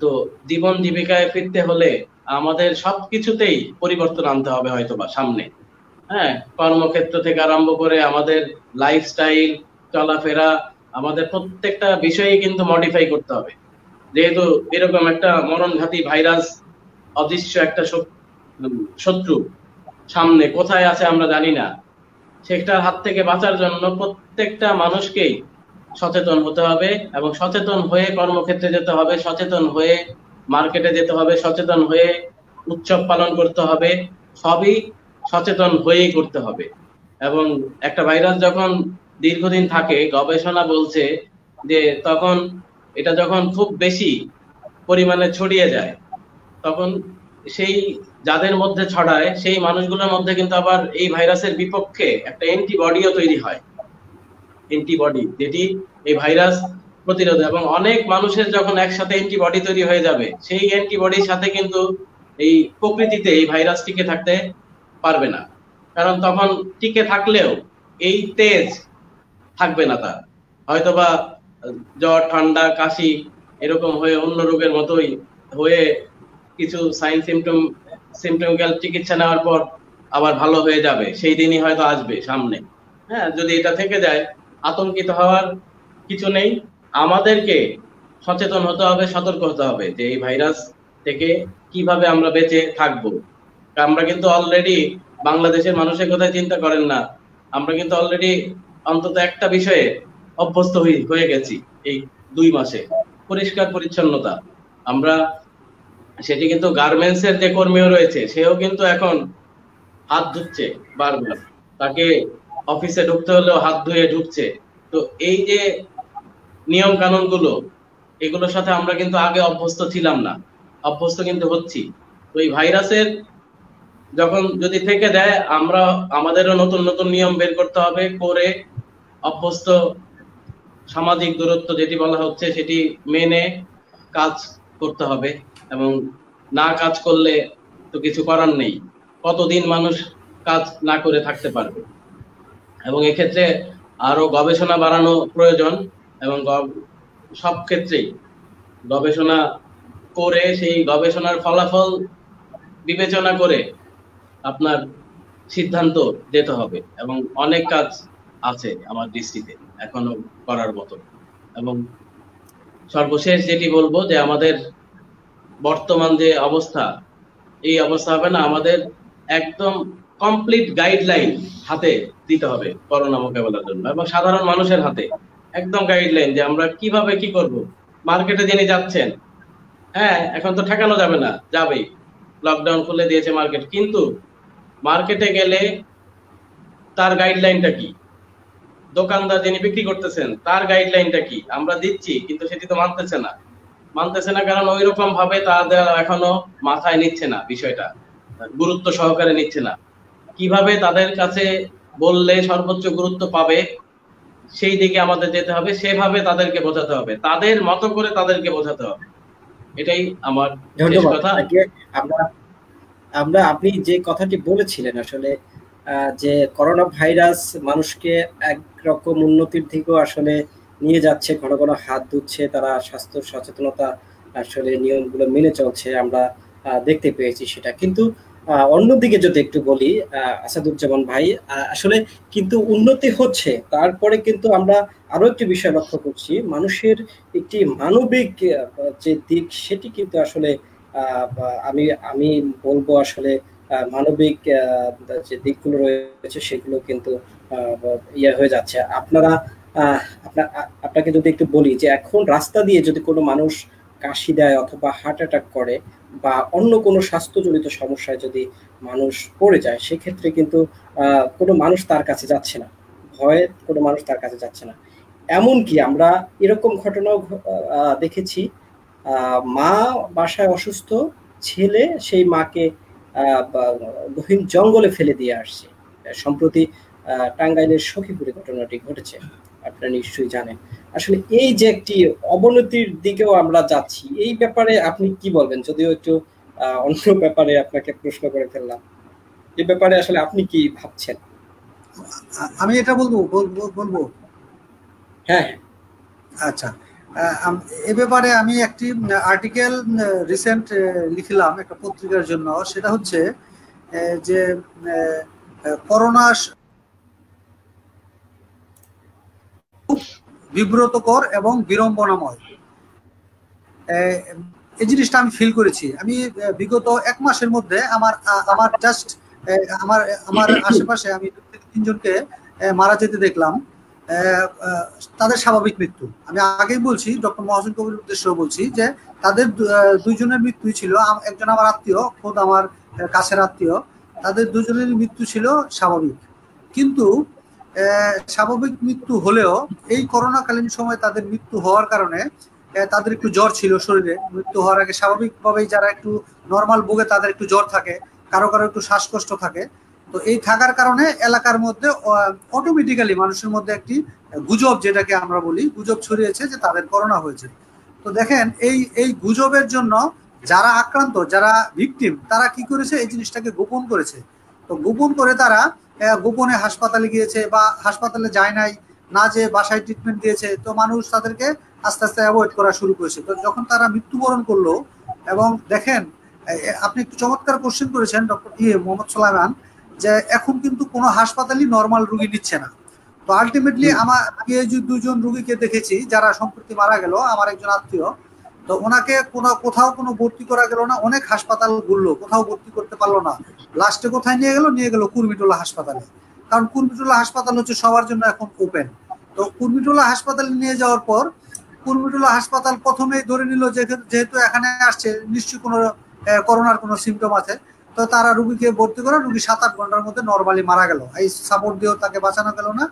তো জীবন জীবিকায় ফিরতে হলে আমাদের সবকিছুতেই পরিবর্তন আনতে হবে হয়তোবা সামনে। হ্যাঁ, কর্মক্ষেত্র থেকে আরম্ভ করে আমাদের লাইফস্টাইল, চলাফেরা, আমাদের প্রত্যেকটা বিষয়ে কিন্তু মডিফাই করতে হবে। যেহেতু এরকম একটা মরণঘাতী ভাইরাস, অদৃশ্য একটা শত্রু সামনে কোথায় আছে আমরা জানি না, সেটার হাত থেকে বাঁচার জন্য প্রত্যেকটা মানুষকেই সচেতন হতে হবে, এবং সচেতন হয়ে কর্মক্ষেত্রে যেতে হবে, সচেতন হয়ে মার্কেটে যেতে হবে, সচেতন হয়ে উৎসব পালন করতে হবে, সবই সচেতন হয়েই করতে হবে। এবং একটা ভাইরাস যখন দীর্ঘদিন থাকে, গবেষণা বলছে যে তখন এটা যখন খুব বেশি পরিমাণে ছড়িয়ে যায়, তখন সেই যাদের মধ্যে ছড়ায় সেই মানুষগুলোর মধ্যে কিন্তু আবার এই ভাইরাসের বিপক্ষে একটা অ্যান্টিবডিও তৈরি হয়। অ্যান্টিবডি যেটি এই ভাইরাস প্রতিরোধ, এবং অনেক মানুষের যখন একসাথে অ্যান্টিবডি তৈরি হয়ে যাবে, সেই অ্যান্টিবডির সাথে কিন্তু এই প্রকৃতিতে এই ভাইরাস টিকে থাকতে পারবে না। কারণ তখন টিকে থাকলেও এই তেজ থাকবে না তার, হয়তোবা জ্বর, ঠান্ডা, কাশি এরকম হয়ে অন্য রোগের মতোই হয়ে কিছু সাইন সিমটমিক্যাল চিকিৎসা নেওয়ার পর আবার ভালো হয়ে যাবে, সেই দিনই হয়তো আসবে সামনে। হ্যাঁ, যদি এটা থেকে যায়, আতঙ্কিত হওয়ার কিছু নেই। আমাদেরকে সচেতন হতে হবে, সতর্ক হতে হবে যে এই ভাইরাস থেকে কিভাবে আমরা বেঁচে থাকবো। আমরা কিন্তু অলরেডি, বাংলাদেশের মানুষের কথা চিন্তা করেন না, আমরা কিন্তু অলরেডি অন্তত একটা বিষয়ে অভ্যস্ত হয়ে গেছি এই 2 মাসে, পরিষ্কার পরিচ্ছন্নতা। আমরা সেটি কিন্তু গার্মেন্টস এর যে কর্মীও রয়েছে, সেও কিন্তু এখন হাত ধুচ্ছে বারবার, তাকে অফিসে ঢুকতে হলেও হাত ধুয়ে ঢুকছে। তো এই যে নিয়ম কানুন গুলো, এগুলোর সাথে আমরা কিন্তু আগে অভ্যস্ত ছিলাম না, অভ্যস্ত কিন্তু হচ্ছি। তো এই ভাইরাসের যখন যদি থেকে যায়, আমরা আমাদেরও নতুন নতুন নিয়ম বের করতে হবে, করে অভ্যস্ত সামাজিক দূরত্ব যেটি বলা হচ্ছে সেটি মেনে কাজ করতে হবে। এবং না কাজ করলে তো কিছু করার নেই, কতদিন মানুষ কাজ না করে থাকতে পারবে। এবং এক্ষেত্রে আরো গবেষণা বাড়ানো প্রয়োজন, এবং সব ক্ষেত্রেই গবেষণা করে সেই গবেষণার ফলাফল বিবেচনা করে আপনার সিদ্ধান্ত দিতে হবে। এবং অনেক কাজ আছে আমার দৃষ্টিতে এখনো করার মতো। এবং সর্বশেষ যেটি বলবো যে আমাদের বর্তমান যে অবস্থা, এই অবস্থা হবে না, আমাদের একদম কমপ্লিট গাইডলাইন হাতে দিতে হবে করোনা মোকাবেলার জন্য, এবং সাধারণ মানুষের হাতে একদম গাইডলাইন যে আমরা কিভাবে কি করব। মার্কেটে যিনি যাচ্ছেন, হ্যাঁ এখন তো ঠেকানো যাবে না, যাবেই, লকডাউন খুলে দিয়েছে মার্কেট, কিন্তু মার্কেটে গেলে তার গাইডলাইনটা কি, দোকানদার যিনি বিক্রি করতেছেন তার গাইডলাইনটা কি, আমরা দিচ্ছি কিন্তু সেটি তো মানতেছে না, কারণ ওই রকম ভাবে তাদের এখনো মাথায় নিচ্ছে না, বিষয়টা গুরুত্ব সহকারে নিচ্ছে না। কিভাবে তাদের কাছে বললে সর্বোচ্চ গুরুত্ব পাবে সেই দিকে আমাদের যেতে হবে, সেভাবে তাদেরকে বোঝাতে হবে, তাদের মতো করে তাদেরকে বোঝাতে হবে। এটাই আমার শেষ কথা। আমরা আপনি যে কথাটি বলেছিলেন আসলে, যে করোনা ভাইরাস মানুষকে একরকম উন্নতির দিকেও আসলে নিয়ে যাচ্ছে, ঘন ঘন হাত ধুচ্ছে, তারা স্বাস্থ্য সচেতনতা আসলে নিয়মগুলো মেনে চলছে, আমরা দেখতে পেয়েছি সেটা। কিন্তু অন্যদিকে যদি একটু বলি আসাদুজ্জামান ভাই, আসলে কিন্তু উন্নতি হচ্ছে, তারপরে কিন্তু আমরা আরো একটি বিষয় লক্ষ্য করছি, মানুষের একটি মানবিক যে দিক, সেটি কিন্তু আসলে আমি বলবো আসলে মানবিক যে দিকগুলো রয়েছে সেগুলো কিন্তু ইয়ে হয়ে যাচ্ছে। আপনাকে যদি একটু বলি যে এখন রাস্তা দিয়ে যদি কোনো মানুষ কাশি দেয় অথবা হার্ট অ্যাটাক করে বা অন্য কোনো স্বাস্থ্যজনিত সমস্যায় যদি মানুষ পড়ে যায়, সেক্ষেত্রে কিন্তু কোনো মানুষ তার কাছে যাচ্ছে না, ভয়ে কোনো মানুষ তার কাছে যাচ্ছে না। এমনকি আমরা এরকম ঘটনাও দেখেছি, মা বাসায় অসুস্থ, ছেলে সেই মাকে গহীন জঙ্গলে ফেলে দিয়ে আসছে। সম্প্রতি টাঙ্গাইলের সখীপুরে ঘটনাটি ঘটেছে, আপনারা নিশ্চয়ই জানেন। আসলে এই যে একটি অবনতির দিকেও আমরা যাচ্ছি, এই ব্যাপারে আপনি কি বলবেন? যদিও একটু অন্য ব্যাপারে আপনাকে প্রশ্ন করে ফেললাম, এই ব্যাপারে আসলে আপনি কি ভাবছেন? আমি এটা বলবো হ্যাঁ, আচ্ছা। এ ব্যাপারে আমি একটি আর্টিকেল রিসেন্ট লিখলাম একটা পত্রিকার জন্য, সেটা হচ্ছে যে করোনা বিব্রতকর এবং বিড়ম্বনাময়, এই জিনিসটা আমি ফিল করেছি। আমি বিগত 1 মাসের মধ্যে আমার জাস্ট আমার আশেপাশে আমি 2-3 জনকে মারা যেতে দেখলাম, তাদের স্বাভাবিক মৃত্যু। আমি আগেই বলছি, ডক্টর মহসিন কবির উদ্দেশ্যে বলছি যে তাদের 2 জনের মৃত্যু ছিল, একজন আমার আত্মীয়, খোদ আমার কাছের আত্মীয়, তাদের 2 জনের মৃত্যু ছিল স্বাভাবিক। কিন্তু স্বাভাবিক মৃত্যু হলেও এই করোনাকালীন সময় তাদের মৃত্যু হওয়ার কারণে তাদের একটু জ্বর ছিল শরীরে। মৃত্যু হওয়ার আগে স্বাভাবিকভাবেই যারা একটু নর্মাল ভোগে তাদের একটু জ্বর থাকে, কারো কারো একটু শ্বাসকষ্ট থাকে। তো তো এই থাকার কারণে এলাকার মধ্যে অটোমেটিক্যালি মানুষের মধ্যে একটি গুজব, যেটাকে আমরা বলি, গুজব ছড়িয়েছে যে তাদের করোনা হয়েছে। তো দেখেন এই গুজবের জন্য যারা আক্রান্ত, যারা ভিকটিম, তারা কি করেছে, এই জিনিসটাকে গোপন করেছে। তো গোপন করে তারা গোপনে হাসপাতালে গিয়েছে বা হাসপাতালে যায় নাই, না যে বাসায় ট্রিটমেন্ট দিয়েছে। তো মানুষ তাদেরকে আস্তে আস্তে অ্যাভয়েড করা শুরু করেছে। তো যখন তারা মৃত্যুবরণ করলো, এবং দেখেন আপনি একটু চমৎকার কোশ্চেন করেছেন ডক্টর মোহাম্মদ সোলাইমান, যে এখন কিন্তু কোনো হাসপাতালই নর্মাল রুগী নিচ্ছে না। তো আলটিমেটলি আমি এই যে 2জন রুগীকে দেখেছি যারা সম্প্রতি মারা গেল, আমার একজন আত্মীয়, তো ওনাকে কোথাও কোনো ভর্তি করা গেল না, অনেক হাসপাতাল ঘুরলো, কোথাও ভর্তি করতে পারলো না। লাস্টে কোথায় নিয়ে গেল কুর্মিটোলা হাসপাতালে। কারণ কুর্মিটোলা হাসপাতাল হচ্ছে সবার জন্য এখন ওপেন। তো কুর্মিটোলা হাসপাতালে নিয়ে যাওয়ার পর কুর্মিটোলা হাসপাতাল প্রথমেই ধরে নিল যেহেতু এখানে আসছে নিশ্চয়ই কোনো করোনার কোনো সিমটম আছে। তো তারা রুগীকে ভর্তি করে, রুগী 7-8 ঘন্টার মধ্যে নর্মালি মারা গেল। এই সাপোর্ট দিয়েও তাকে বাঁচানো গেল না।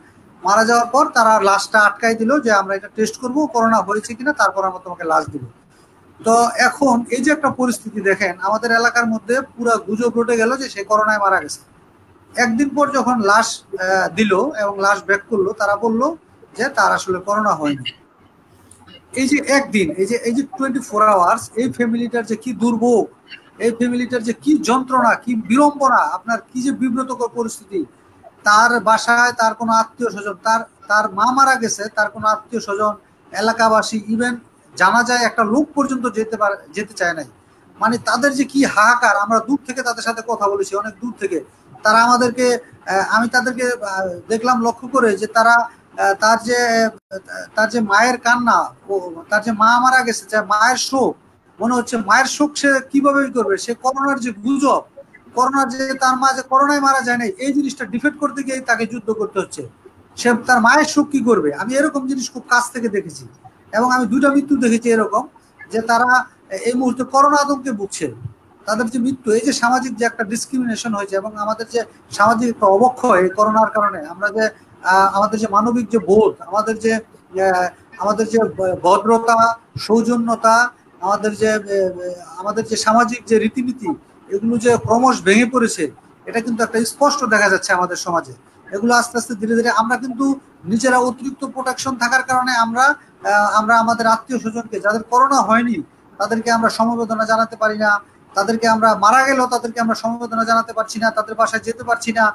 মারা যাওয়ার পর তারা লাশটা আটকাই দিল যে আমরা এটা টেস্ট করব করোনা হয়েছে কিনা, তারপর আমরা তোমাকে লাশ দিব। তো এখন এই যে একটা পরিস্থিতি দেখেন, আমাদের এলাকার মধ্যে পুরো গুজব রটে গেল যে সে করোনায় মারা গেছে। একদিন পর যখন লাশ দিল এবং লাশ ব্যাক করলো, তারা বললো যে তার আসলে করোনা হয়নি। এই যে একদিন, এই যে 24 আওয়ার্স, এই ফ্যামিলিটার যে কি দুর্ভোগ, এই ফ্যামিলিটার যে কি যন্ত্রণা, কি বিড়ম্বনা, আপনার কি যে বিব্রতকর পরিস্থিতি। তার বাসায় তার কোনো আত্মীয় স্বজন, তার মা মারা গেছে, তার কোনো আত্মীয় স্বজন, এলাকাবাসী, ইভেন জানা যায় একটা লোক পর্যন্ত যেতে চায় নাই। মানে তাদের যে কি হাহাকার, আমরা দূর থেকে তাদের সাথে কথা বলেছি, অনেক দূর থেকে। তারা আমাদেরকে, আমি তাদেরকে দেখলাম লক্ষ্য করে যে তারা তার যে মায়ের কান্না, তার যে মা মারা গেছে, যে মায়ের শোক, মনে হচ্ছে মায়ের শোক সে কিভাবে করবে। সে করোনার যে গুজব, করোনার যে তার মা যে করোনায় মারা যায় নাই, এই জিনিসটা ডিফেক্ট করতে গিয়ে তাকে যুদ্ধ করতে হচ্ছে। সে তার মায়ের শোক কি করবে। আমি এরকম জিনিস খুব কাছ থেকে দেখেছি, এবং আমি 2টা মৃত্যু দেখেছি এরকম, যে তারা এই মুহূর্তে করোনা আতঙ্কে ভুগছে। তাদের যে মৃত্যু, এই যে সামাজিক যে একটা ডিসক্রিমিনেশন হয়েছে, এবং আমাদের যে সামাজিক একটা অবক্ষয় এই করোনার কারণে, আমরা যে আমাদের যে মানবিক যে বোধ, আমাদের যে ভদ্রতা, সৌজন্যতা, আমাদের যে সামাজিক যে রীতিনীতি, এগুলো যে ক্রমশ ভেঙে পড়েছে, এটা কিন্তু একটা স্পষ্ট দেখা যাচ্ছে আমাদের সমাজে। এগুলো আস্তে আস্তে ধীরে ধীরে আমরা কিন্তু নিজেরা অতিরিক্ত প্রোটেকশন থাকার কারণে আমরা আমাদের আত্মীয় স্বজনকে, যাদের করোনা হয়নি, তাদেরকে আমরা সমবেদনা জানাতে পারি না। তাদেরকে আমরা মারা গেলেও তাদেরকে আমরা সমবেদনা জানাতে পারছি না, তাদের বাসায় যেতে পারছি না,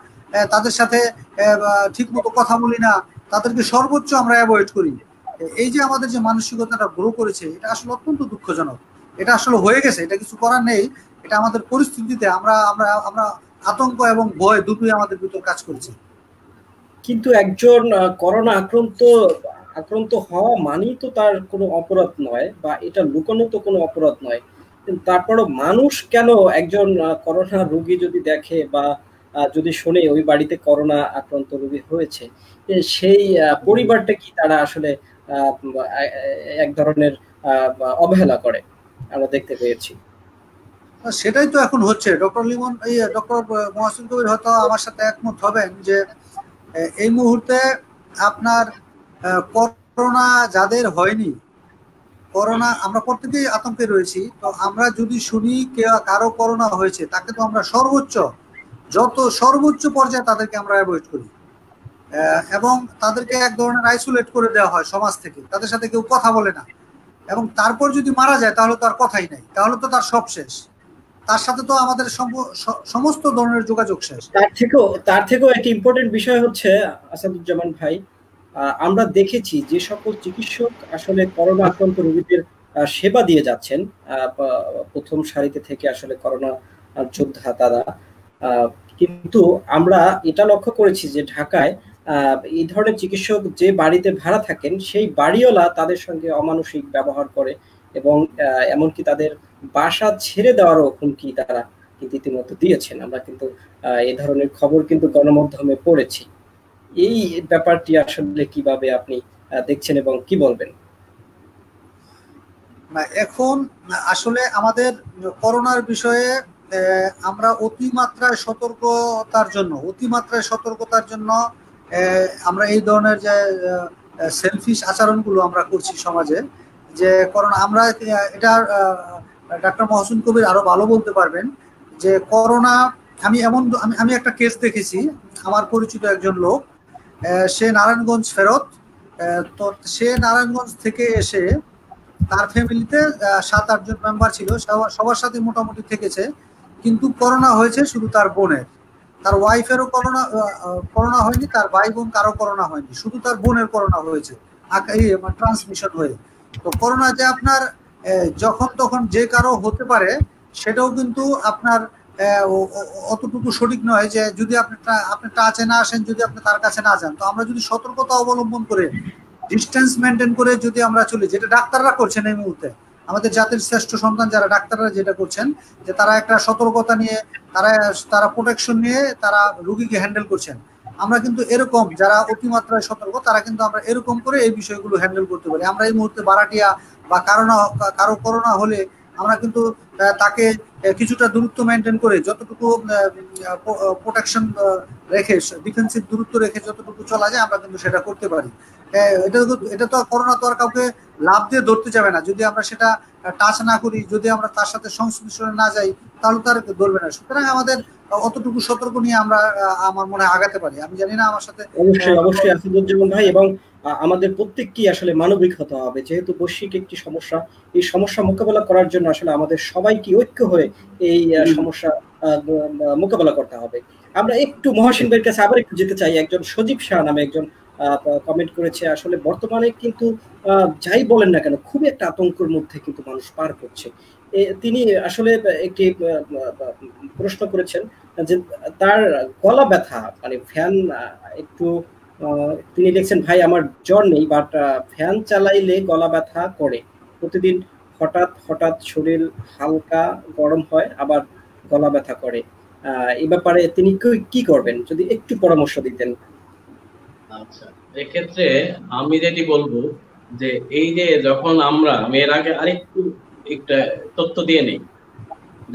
তাদের সাথে ঠিক মতো কথা বলি না, তাদেরকে সর্বোচ্চ আমরা অ্যাভয়েড করি। এই যে আমাদের যে মানসিকতাটা গ্রো করেছে, এটা আসলে অত্যন্ত দুঃখজনক। এটা আসলে হয়ে গেছে, এটা কিছু করার নেই। এটা আমাদের পরিস্থিতিতে আমরা আতঙ্ক এবং ভয় দুটোই আমাদের ভিতর কাজ করছে। কিন্তু একজন করোনা আক্রান্ত হওয়া মানেই তো তার কোনো অপরাধ নয়, বা এটা লুকানো তো কোনো অপরাধ নয়। কিন্তু তারপরও মানুষ কেন একজন করোনা রোগী যদি দেখে বা যদি শোনে ওই বাড়িতে করোনা আক্রান্ত রোগী হয়েছে, সেই পরিবারটা কি তারা আসলে এক ধরনের অবহেলা করে, আমরা দেখতে পেয়েছি। সেটাই তো এখন হচ্ছে। ডক্টর মহসিন কবির হয়তো আমার সাথে একমত হবেন যে এই মুহূর্তে আপনার করোনা যাদের হয়নি, করোনা আমরা প্রত্যেকেই আতঙ্কে রয়েছি। তো আমরা যদি শুনি কারো করোনা হয়েছে, তাকে তো আমরা সর্বোচ্চ পর্যায়ে তাদেরকে আমরা অ্যাভয়েড করি, এবং তাদেরকে এক ধরনের আইসোলেট করে দেওয়া হয় সমাজ থেকে। তাদের সাথে কেউ কথা বলে না, এবং তারপর যদি মারা যায় তাহলে তো আর কথাই নাই, তাহলে তো তার সব শেষ। তার সাথে তো আমাদের সমস্ত ধরনের যোগাযোগ শেষ। তার থেকেও একটা ইম্পর্টেন্ট বিষয় হচ্ছে আসাদুজ্জামান ভাই, আমরা দেখেছি যে সকল চিকিৎসক আসলে করোনা আক্রান্ত রোগীদের সেবা দিয়ে যাচ্ছেন, প্রথম সারিতে থেকে আসলে করোনা যোদ্ধা তারা, কিন্তু আমরা এটা লক্ষ্য করেছি যে ঢাকায় এই ধরনের চিকিৎসক যে বাড়িতে ভাড়া থাকেন, সেই বাড়িওয়ালা তাদের সঙ্গে অমানুষিক ব্যবহার করে, এবং এমনকি তাদের বাসা ছেড়ে দেওয়ারও হুমকি তারা কিন্তু ইতিমধ্যে দিয়েছেন। আমরা কিন্তু এই ধরনের খবর কিন্তু গণমাধ্যমে পড়েছি। এই ব্যাপারটি আসলে কিভাবে আপনি দেখছেন এবং কি বলবেন? এখন আসলে আমাদের করোনার বিষয়ে আমরা অতিমাত্রায় সতর্কতার জন্য আমরা এই ধরনের যে সেলফিশ আচরণগুলো আমরা করছি সমাজে, যে করোনা আমরা এটা ডাক্তার মহসিন কবির আরো ভালো বলতে পারবেন, যে করোনা আমি একটা কেস দেখেছি, আমার পরিচিত একজন লোক, সে নারায়ণগঞ্জ ফেরত, তো সে নারায়ণগঞ্জ থেকে এসে তার ফ্যামিলিতে 7-8 জন মেম্বার ছিল, সবার সাথে মোটামুটি থেকেছে, কিন্তু করোনা হয়েছে শুধু তার বোনের, তার ওয়াইফেরও করোনা হয়নি, তার ভাই বোন কারো করোনা হয়নি, শুধু তার বোনের করোনা হয়েছে ট্রান্সমিশন হয়ে। তো করোনা যে আপনার যখন তখন যে কারো হতে পারে সেটাও কিন্তু আপনার অতটুকু সঠিক নয়, যে যদি আপনি টাচে না আসেন, যদি আপনি তার কাছে না যান। তো আমরা যদি সতর্কতা অবলম্বন করে ডিস্টেন্স মেনটেন করে যদি আমরা চলি, যেটা ডাক্তাররা করছেন এই মুহূর্তে, আমাদের জাতির শ্রেষ্ঠ সন্তান যারা ডাক্তাররা যেটা করছেন, যে তারা একটা সতর্কতা নিয়ে তারা প্রোটেকশন নিয়ে তারা রোগীকে হ্যান্ডেল করছেন। আমরা কিন্তু এরকম যারা অতিমাত্রায় সতর্ক, তারা কিন্তু আমরা এরকম করে এই বিষয়গুলো হ্যান্ডেল করতে পারি। আমরা এই মুহূর্তে ভাড়াটিয়া বা কারো করোনা হলে আমরা কিন্তু তাকে কিছুটা দূরত্ব মেনটেন করে, যতটুকু প্রোটেকশন রেখে, ডিফেন্সিভ দূরত্ব রেখে যতটুকু চলা যায় আমরা কিন্তু সেটা করতে পারি। এটা তো করোনা তো আর কাউকে লাভ দিয়ে ধরতে যাবে না, যদি আমরা সেটা টাচ না করি, যদি আমরা তার সাথে সংশ্লিষ্টনে না যাই, তাহলে তার ধরবে না। সুতরাং আমাদের অতটুকু সতর্ক নিয়ে আমরা আমার মনে হয় আগাতে পারি। আমি জানি না আমার সাথে অবশ্যই আসাদুজ্জামান ভাই, এবং আমাদের প্রত্যেককেই আসলে মানবিক হতে হবে, যেহেতু বৈশ্বিক একটি সমস্যা, এই সমস্যা মোকাবেলা করার জন্য আসলে আমাদের সবাইকে ঐক্য হয়ে এই সমস্যা মোকাবেলা করতে হবে। আমরা একটু মহাসিন ভাইয়ের কাছে আবার একটু যেতে চাই। একজন সজীব শাহ নামে একজন কমেন্ট করেছে, আসলে বর্তমানে কিন্তু যাই বলেন না কেন খুবই একটা আতঙ্কের মধ্যে কিন্তু মানুষ পার করছে। তিনি আসলে একটি প্রশ্ন করেছেন যে তার গলা ব্যথা, মানে ফ্যান একটু, তিনি লিখছেন, ভাই আমার জ্বর নেই, বাট ফ্যান চালাইলে গলা ব্যথা করে, প্রতিদিন হঠাৎ হঠাৎ শরীর হালকা গরম হয়, আবার গলা ব্যথা করে। এই ব্যাপারে তিনি কি করবেন, যদি একটু পরামর্শ দিতেন। আচ্ছা, এক্ষেত্রে আমি যেটি বলবো যে এই যে যখন আমি এর আগে আরেকটু একটা তথ্য দিয়ে নেই,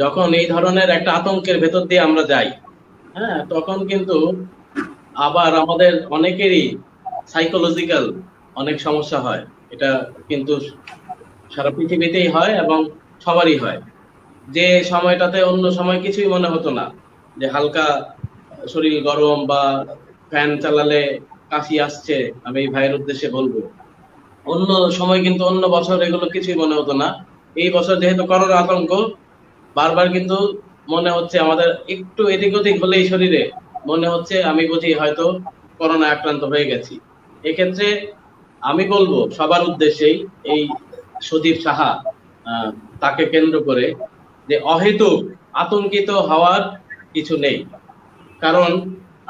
যখন এই ধরনের একটা আতঙ্কের ভেতর দিয়ে আমরা যাই, হ্যাঁ, তখন কিন্তু আবার আমাদের অনেকেরই সাইকোলজিক্যাল অনেক সমস্যা হয়। এটা কিন্তু সারা পৃথিবীতেই হয় এবং সবারই হয়। যে সময়টাতে অন্য সময় কিছুই মনে হতো না, যে হালকা শরীর গরম বা ফ্যান চালালে কাশি আসছে, আমি ভাইয়ের উদ্দেশ্যে বলবো, অন্য সময় কিন্তু অন্য বছর এগুলো কিছুই মনে হতো না। এই বছর যেহেতু করোনা আতঙ্ক, বারবার কিন্তু মনে হচ্ছে আমাদের একটু এদিক ওদিক হলেই শরীরে মনে হচ্ছে আমি বুঝি হয়তো করোনা আক্রান্ত হয়ে গেছি। এক্ষেত্রে আমি বলবো সবার উদ্দেশ্যেই, এই সজীব সাহা তাকে কেন্দ্র করে, যে অহেতুক আতঙ্কিত হওয়ার কিছু নেই। কারণ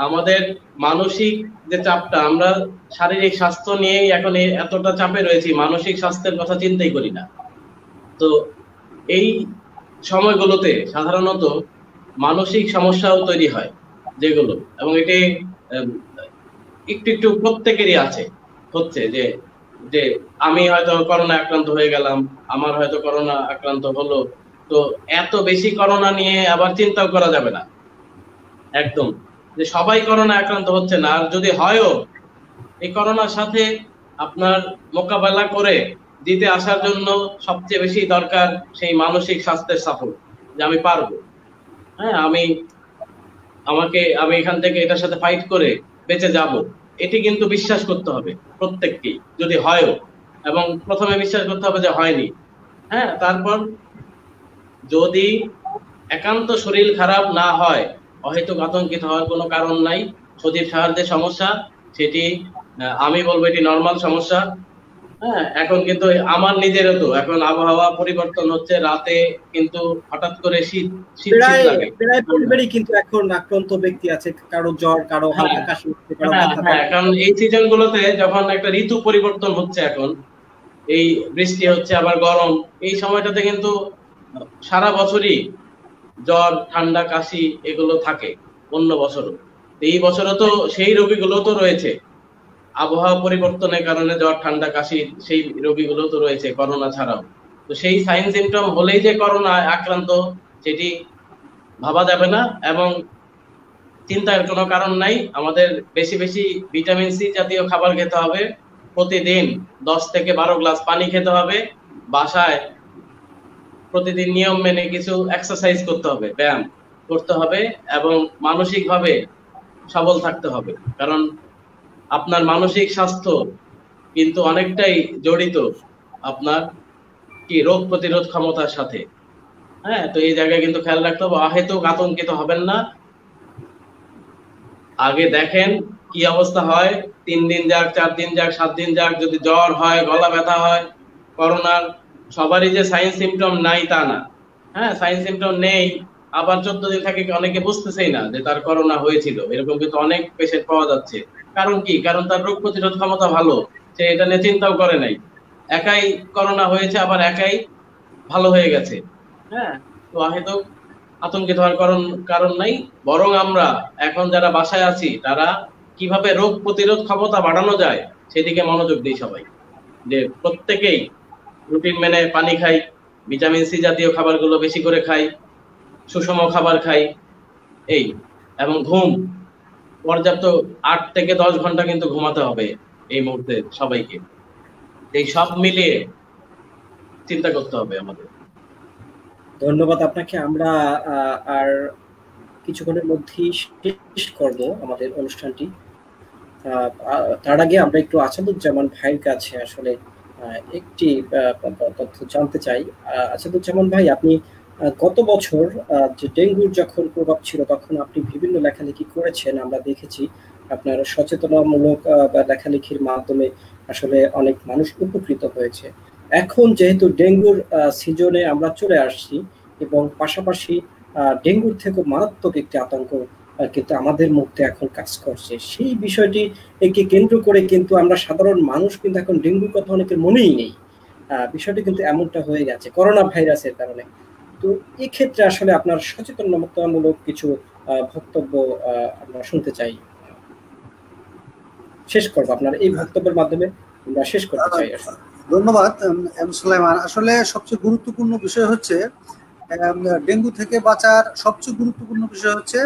আমাদের মানসিক যে চাপটা, আমরা শারীরিক স্বাস্থ্য নিয়েই এখন এতটা চাপে রয়েছি, মানসিক স্বাস্থ্যের কথা চিন্তাই করি না। তো এই সময়গুলোতে সাধারণত মানসিক সমস্যাও তৈরি হয় যেগুলো, এবং এটি একটু একটু প্রত্যেকেরই হচ্ছে যে আমি হয়তো করোনা আক্রান্ত হয়ে গেলাম, আমার হয়তো করোনা আক্রান্ত হলো, তো এত বেশি করোনা নিয়ে আবার চিন্তাও করা যাবে না একদম, যে সবাই করোনা আক্রান্ত হচ্ছে না। আর যদি হয়ও, এই করোনার সাথে আপনার মোকাবেলা করে দিতে আসার জন্য সবচেয়ে বেশি দরকার সেই মানসিক স্বাস্থ্যের সাপোর্ট, যে আমি পারবো, হ্যাঁ, আমি এখান থেকে এটার সাথে ফাইট করে বেঁচে যাব, এটি কিন্তু বিশ্বাস করতে হবে প্রত্যেককেই, যদি হয়ও। এবং প্রথমে বিশ্বাস করতে হবে যে হয়নি, হ্যাঁ, তারপর যদি একান্ত শরীর খারাপ না হয়, অহেতুক আতঙ্কিত হওয়ার কোনো কারণ নাই। সজীব সাহার যে সমস্যা, সেটি আমি বলবো এটি নর্মাল সমস্যা। হ্যাঁ, এখন কিন্তু আমার নিজেরও তো এখন আবহাওয়া পরিবর্তন হচ্ছে, রাতে কিন্তু হঠাৎ করে শীত লাগে, প্রায় কিন্তু এখন আক্রান্ত ব্যক্তি আছে, কারো জ্বর, কারো হালকা কাশি। হ্যাঁ, কারণ এই সিজন গুলোতে যখন একটা ঋতু পরিবর্তন হচ্ছে, এখন এই বৃষ্টি হচ্ছে আবার গরম, এই সময়টাতে কিন্তু সারা বছরই জ্বর, ঠান্ডা, কাশি এগুলো থাকে অন্য বছরও। এই বছরও তো সেই রোগীগুলো তো রয়েছে, আবহাওয়া পরিবর্তনের কারণে জ্বর, ঠান্ডা, কাশি সেই রোগীগুলো তো রয়েছে করোনা ছাড়াও। তো সেই সাইন সিমটম হলেই যে করোনা আক্রান্ত, সেটি ভাবা যাবে না এবং চিন্তার কোনো কারণ নাই। আমাদের বেশি বেশি ভিটামিন সি জাতীয় খাবার খেতে হবে, প্রতিদিন 10 থেকে 12 গ্লাস পানি খেতে হবে, বাসায় প্রতিদিন নিয়ম মেনে কিছু এক্সারসাইজ করতে হবে, ব্যায়াম, করতে হবে এবং মানসিকভাবে সবল থাকতে হবে, কারণ আপনার মানসিক স্বাস্থ্য কিন্তু অনেকটাই জড়িত আপনার কি রোগ প্রতিরোধ ক্ষমতার সাথে। হ্যাঁ, তো এই জায়গায় কিন্তু খেয়াল রাখতে হবে, অহেতুক আতঙ্কিত হবেন না। আগে দেখেন কি অবস্থা হয়, 3 দিন যাক, 4 দিন যাক, 7 দিন যাক, যদি জ্বর হয়, গলা ব্যথা হয়, করোনার সবারই যে সাইন সিমটম নাই তা না। হ্যাঁ, সাইন সিমটম নেই, আবার 14 দিন থাকে অনেকে বুঝতেছেই না যে তার করোনা হয়েছিল, এরকম কিন্তু অনেক পেশেন্ট পাওয়া যাচ্ছে। কারণ কি? কারণ তার রোগ প্রতিরোধ ক্ষমতা ভালো, সে এটা নিয়ে চিন্তাও করে নাই, একাই করোনা হয়েছে আবার একাই ভালো হয়ে গেছে। হ্যাঁ, তো হয়তো আতঙ্কিত হওয়ার কারণ নাই, বরং আমরা এখন যারা বাসায় আছি তারা কিভাবে রোগ প্রতিরোধ ক্ষমতা বাড়ানো যায় সেদিকে মনোযোগ দিই সবাই, যে প্রত্যেকেই রুটিন মেনে পানি খাই, ভিটামিন সি জাতীয় খাবারগুলো বেশি করে খাই, সুষম খাবার খাই, এই এবং ঘুম পর্যাপ্ত 8 থেকে 10 ঘন্টা কিন্তু ঘুমাতে হবে এই মুহূর্তে সবাইকে। এই সব মিলিয়ে চিন্তা করতে হবে আমাদের। ধন্যবাদ আপনাকে। আমরা আর কিছুক্ষণের মধ্যেই শেষ করব আমাদের অনুষ্ঠানটি। তার আগে আমরা একটু আসাদুজ্জামান ভাইয়ের কাছে আসলে একটি তথ্য জানতে চাই। আসাদুজ্জামান ভাই, আপনি গত বছর যে ডেঙ্গুর যখন প্রভাব ছিল তখন আপনি বিভিন্ন লেখালেখি করেছেন, আমরা দেখেছি আপনার সচেতনামূলক লেখালেখির মাধ্যমে আসলে অনেক মানুষ উপকৃত হয়েছে। এখন যেহেতু ডেঙ্গুর সিজনে আমরা চলে আসছি এবং পাশাপাশি ডেঙ্গুর থেকে মারাত্মক একটি আতঙ্ক কিন্তু আমাদের মধ্যে এখন কাজ করছে, সেই বিষয়টি একে কেন্দ্র করে কিন্তু আমরা সাধারণ মানুষ কিন্তু এখন ডেঙ্গুর কথা অনেকের মনেই নেই। বিষয়টি কিন্তু এমনটা হয়ে গেছে করোনা ভাইরাসের কারণে। তো এই ক্ষেত্রে আসলে আপনার সচেতনতামূলক কিছু বক্তব্য আমরা শুনতে চাই। শেষ করবো আপনার এই বক্তব্যের মাধ্যমে, আমরা শেষ করতে চাই। ধন্যবাদ এম সুলাইমান। আসলে সবচেয়ে গুরুত্বপূর্ণ বিষয় হচ্ছে ডেঙ্গু থেকে বাঁচার সবচেয়ে গুরুত্বপূর্ণ বিষয় হচ্ছে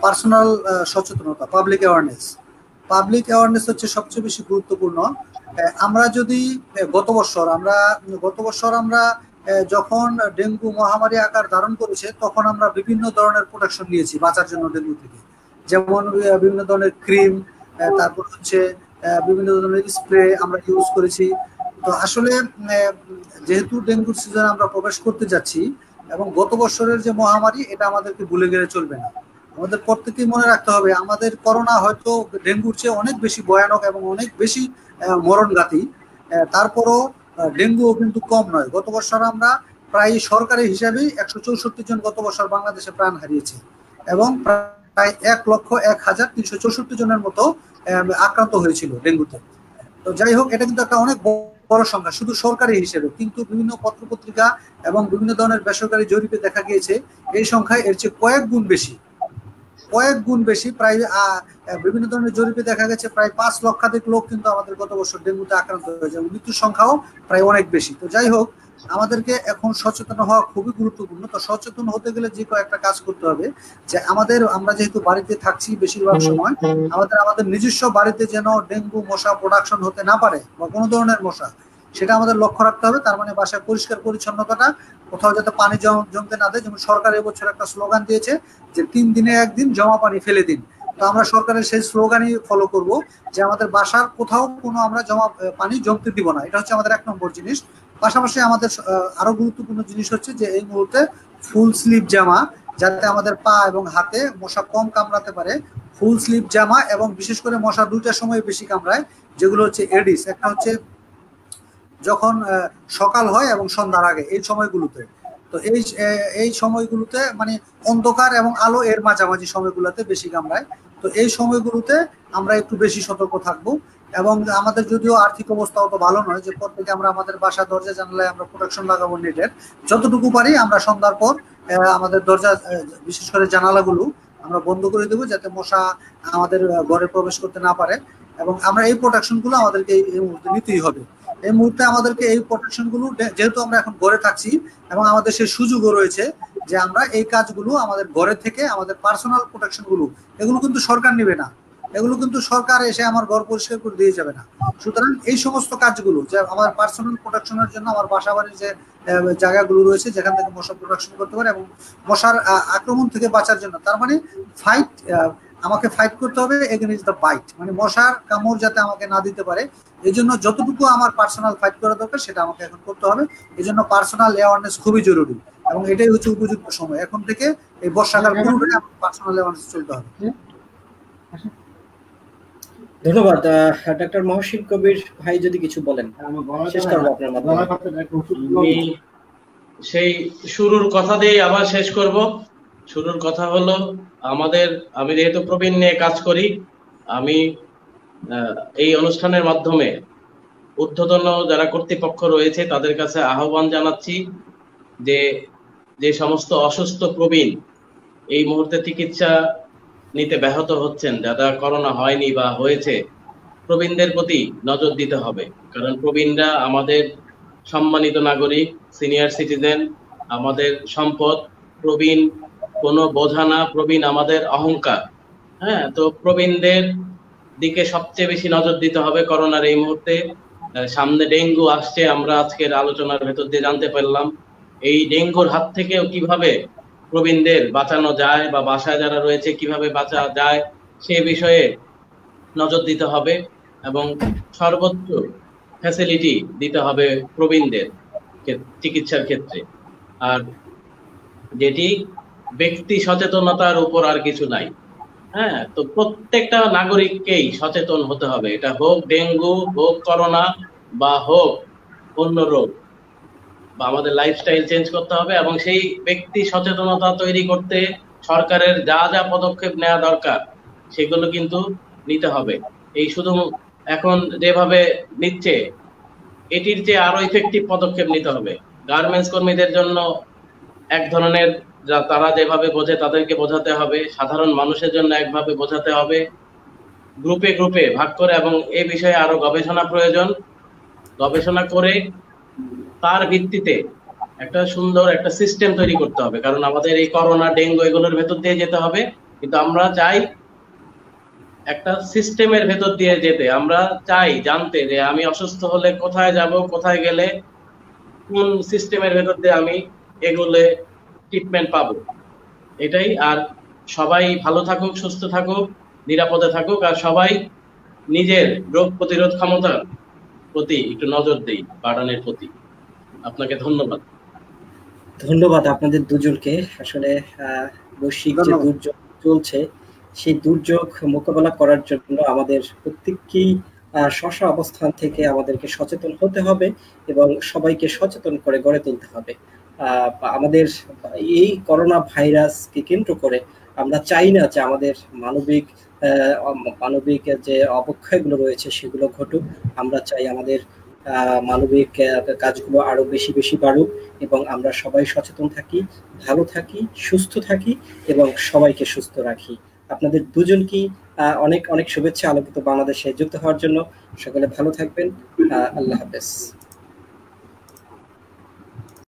পার্সোনাল সচেতনতা, পাবলিক অ্যাওয়ারনেস। পাবলিক অ্যাওয়ারনেস হচ্ছে সবচেয়ে বেশি গুরুত্বপূর্ণ। আমরা যদি গত বছর আমরা যখন ডেঙ্গু মহামারী আকার ধারণ করেছে তখন আমরা বিভিন্ন ধরনের প্রোটেকশন নিয়েছি বাঁচার জন্য ডেঙ্গু থেকে, যেমন বিভিন্ন ধরনের ক্রিম, তারপর হচ্ছে বিভিন্ন ধরনের স্প্রে আমরা ইউজ করেছি। তো আসলে যেহেতু ডেঙ্গুর সিজনে আমরা প্রবেশ করতে যাচ্ছি এবং গত বছরের যে মহামারী এটা আমাদেরকে ভুলে গেলে চলবে না। আমাদের প্রত্যেকেই মনে রাখতে হবে আমাদের করোনা হয়তো ডেঙ্গুর চেয়ে অনেক বেশি ভয়ানক এবং অনেক বেশি মরণঘাতী, তারপরও ডেঙ্গুও কিন্তু কম নয়। গত বছর আমরা প্রায় সরকারি হিসাবে 164 জন গত বছর বাংলাদেশে প্রাণ হারিয়েছে এবং প্রায় 1,01,364 জনের মতো আক্রান্ত হয়েছিল ডেঙ্গুতে। তো যাই হোক, এটা কিন্তু একটা অনেক বড় সংখ্যা শুধু সরকারি হিসেবে, কিন্তু বিভিন্ন পত্রপত্রিকা এবং বিভিন্ন ধরনের বেসরকারি জরিপে দেখা গিয়েছে এই সংখ্যা এর চেয়ে কয়েক গুণ বেশি। প্রায় বিভিন্ন ধরনের জরিপে দেখা গেছে প্রায় 5 লক্ষাধিক লোক কিন্তু আমাদের গত বছর ডেঙ্গুতে আক্রান্ত হয়েছে এবং মৃত্যুর সংখ্যাও প্রায় অনেক বেশি। তো যাই হোক, আমাদেরকে এখন সচেতন হওয়া খুবই গুরুত্বপূর্ণ। তো সচেতন হতে গেলে যে কয়েকটা কাজ করতে হবে, যে আমরা যেহেতু বাড়িতে থাকছি বেশিরভাগ সময়, আমাদের নিজস্ব বাড়িতে যেন ডেঙ্গু মশা প্রোডাকশন হতে না পারে বা কোনো ধরনের মশা, সেটা আমাদের লক্ষ্য রাখতে হবে। তার মানে বাসায় পরিষ্কার পরিচ্ছন্নতাটা, কোথাও যাতে পানি জমতে না দেয়। যেমন সরকার এবছর একটা স্লোগান দিয়েছে যে 3 দিনে 1 দিন জমা পানি ফেলে দিন। তো আমরা সরকারের সেই স্লোগানই ফলো করব, যে আমাদের বাসার কোথাও কোনো আমরা পানি জমতে দিব না। এটা হচ্ছে আমাদের 1 নম্বর জিনিস। পাশাপাশি আমাদের আরো গুরুত্বপূর্ণ জিনিস হচ্ছে যে এই মুহূর্তে ফুল স্লিভ জামা, যাতে আমাদের পা এবং হাতে মশা কম কামড়াতে পারে, ফুল স্লিভ জামা, এবং বিশেষ করে মশা 2টা সময় বেশি কামড়ায়, যেগুলো হচ্ছে এডিস। একটা হচ্ছে যখন সকাল হয় এবং সন্ধ্যার আগে, এই সময়গুলোতে। তো এই সময়গুলোতে মানে অন্ধকার এবং আলো এর মাঝামাঝি সময়গুলোতে বেশি কামড়ায়। তো এই সময়গুলোতে আমরা একটু বেশি সতর্ক থাকবো। এবং আমাদের যদিও আর্থিক অবস্থা অত ভালো নয় যে প্রত্যেকে আমরা আমাদের বাসা দরজা জানালায় আমরা প্রোটেকশন লাগাবো নেটের, যতটুকু পারি আমরা সন্ধ্যার পর আমাদের দরজা বিশেষ করে জানালাগুলো আমরা বন্ধ করে দেবো, যাতে মশা আমাদের ঘরে প্রবেশ করতে না পারে। এবং আমরা এই প্রোটেকশনগুলো আমাদেরকে এই মুহূর্তে নিতেই হবে। এই মুহূর্তে আমাদেরকে এই প্রোটেকশনগুলো, যেহেতু আমরা এখন ঘরে থাকছি এবং আমাদের সেই সুযোগও রয়েছে যে আমরা এই কাজগুলো আমাদের ঘরে থেকে আমাদের পার্সোনাল প্রোটেকশনগুলো, এগুলো কিন্তু সরকার নেবে না, এগুলো কিন্তু সরকার এসে আমার ঘর পরিষ্কার করে দিয়ে যাবে না। সুতরাং এই সমস্ত কাজগুলো যে আমার পার্সোনাল প্রোটেকশনের জন্য আমার বাসা বাড়ির যে জায়গাগুলো রয়েছে যেখান থেকে মশা প্রোটেকশন করতে পারে এবং মশার আক্রমণ থেকে বাঁচার জন্য, তার মানে ফাইট, আমাকে ফাইট করতে হবে এগেইনস্ট দ্য বাইট, মানে মশার কামড় যাতে আমাকে না দিতে পারে, এই জন্য যতটুকু আমার পার্সোনাল ফাইট করা দরকার সেটা আমাকে এখন করতে হবে। এই জন্য পার্সোনাল অ্যাওয়ারনেস খুবই জরুরি এবং এটাই হচ্ছে উপযুক্ত সময়। এখন থেকে এই বর্ষাকাল পুরোটাই আমার পার্সোনাল অ্যাওয়ারনেস চলতে হবে। ধন্যবাদ। ডাক্তার মহসিন কবির ভাই যদি কিছু বলেন শেষ করবো আপনার মাধ্যমে। সেই শুরুর কথা দিয়ে আবার শেষ করব। শুরুর কথা হলো আমি যেহেতু প্রবীণ নিয়ে কাজ করি, আমি এই অনুষ্ঠানের মাধ্যমে ঊর্ধ্বতন যারা কর্তৃপক্ষ রয়েছে তাদের কাছে আহ্বান জানাচ্ছি যে সমস্ত অসুস্থ প্রবীণ এই মুহূর্তে চিকিৎসা নিতে ব্যাহত হচ্ছেন, যারা করোনা হয়নি বা হয়েছে, প্রবীণদের প্রতি নজর দিতে হবে। কারণ প্রবীণরা আমাদের সম্মানিত নাগরিক, সিনিয়র সিটিজেন, আমাদের সম্পদ। প্রবীণ কোনো বোঝা না, প্রবীণ আমাদের অহংকার। হ্যাঁ, তো প্রবীণদের দিকে সবচেয়ে বেশি নজর দিতে হবে করোনার এই মুহূর্তে। সামনে ডেঙ্গু আসছে, আমরা আজকের আলোচনার ভেতর দিয়ে জানতে পারলাম। এই ডেঙ্গুর হাত থেকেও কিভাবে প্রবীণদের বাঁচানো যায় বা বাসায় যারা রয়েছে কিভাবে বাঁচা যায় সে বিষয়ে নজর দিতে হবে এবং সর্বোচ্চ ফ্যাসিলিটি দিতে হবে প্রবীণদের চিকিৎসার ক্ষেত্রে। আর যেটি ব্যক্তি সচেতনতার উপর আর কিছু নাই। হ্যাঁ, তো প্রত্যেকটা নাগরিককেই সচেতন হতে হবে, এটা হোক ডেঙ্গু, হোক করোনা, বা হোক অন্য রোগ, বা আমাদের লাইফস্টাইল চেঞ্জ করতে হবে। এবং সেই ব্যক্তি সচেতনতা তৈরি করতে সরকারের যা যা পদক্ষেপ নেওয়া দরকার সেগুলো কিন্তু নিতে হবে। এই শুধু এখন যেভাবে নিচ্ছে এটির যে আরো ইফেক্টিভ পদক্ষেপ নিতে হবে। গার্মেন্টস কর্মীদের জন্য এক ধরনের, তারা যেভাবে বোঝে তাদেরকে বোঝাতে হবে, সাধারণ মানুষের জন্য একভাবে বোঝাতে হবে, গ্রুপে গ্রুপে ভাগ করে। এবং এই বিষয়ে আরো গবেষণা প্রয়োজন, গবেষণা করে তার ভিত্তিতে একটা সুন্দর একটা সিস্টেম তৈরি করতে হবে। কারণ আমাদের এই করোনা, ডেঙ্গু এগুলোর ভেতর দিয়ে যেতে হবে, কিন্তু আমরা চাই একটা সিস্টেমের ভেতর দিয়ে যেতে। আমরা চাই জানতে যে আমি অসুস্থ হলে কোথায় যাব, কোথায় গেলে কোন সিস্টেমের ভেতর দিয়ে আমি এগুলো ট্রিটমেন্ট পাবো, এটাই। আর সবাই ভালো থাকুক, সুস্থ থাকুক, নিরাপদে থাকুক, আর সবাই নিজের রোগ প্রতিরোধ ক্ষমতার প্রতি একটু নজর দেই, বাড়ানোর প্রতি। আপনাকে ধন্যবাদ। ধন্যবাদ আপনাদের দুজনকে। আসলে বৈশ্বিক যে দুর্যোগ চলছে সেই দুর্যোগ মোকাবেলা করার জন্য আমাদের প্রত্যেককেই স্ব অবস্থান থেকে আমাদেরকে সচেতন হতে হবে এবং সবাইকে সচেতন করে গড়ে তুলতে হবে। আমাদের এই করোনা ভাইরাসকে কেন্দ্র করে আমরা চাই না যে আমাদের মানবিক যে অবক্ষয়গুলো রয়েছে সেগুলো ঘটুক। আমরা চাই আমাদের মানবিক কাজগুলো আরো বেশি বেশি বাড়ুক এবং আমরা সবাই সচেতন থাকি, ভালো থাকি, সুস্থ থাকি এবং সবাইকে সুস্থ রাখি। আপনাদের দুজনকেই অনেক অনেক শুভেচ্ছা আলোকিত বাংলাদেশে যুক্ত হওয়ার জন্য। সকলে ভালো থাকবেন। আল্লাহ হাফেজ।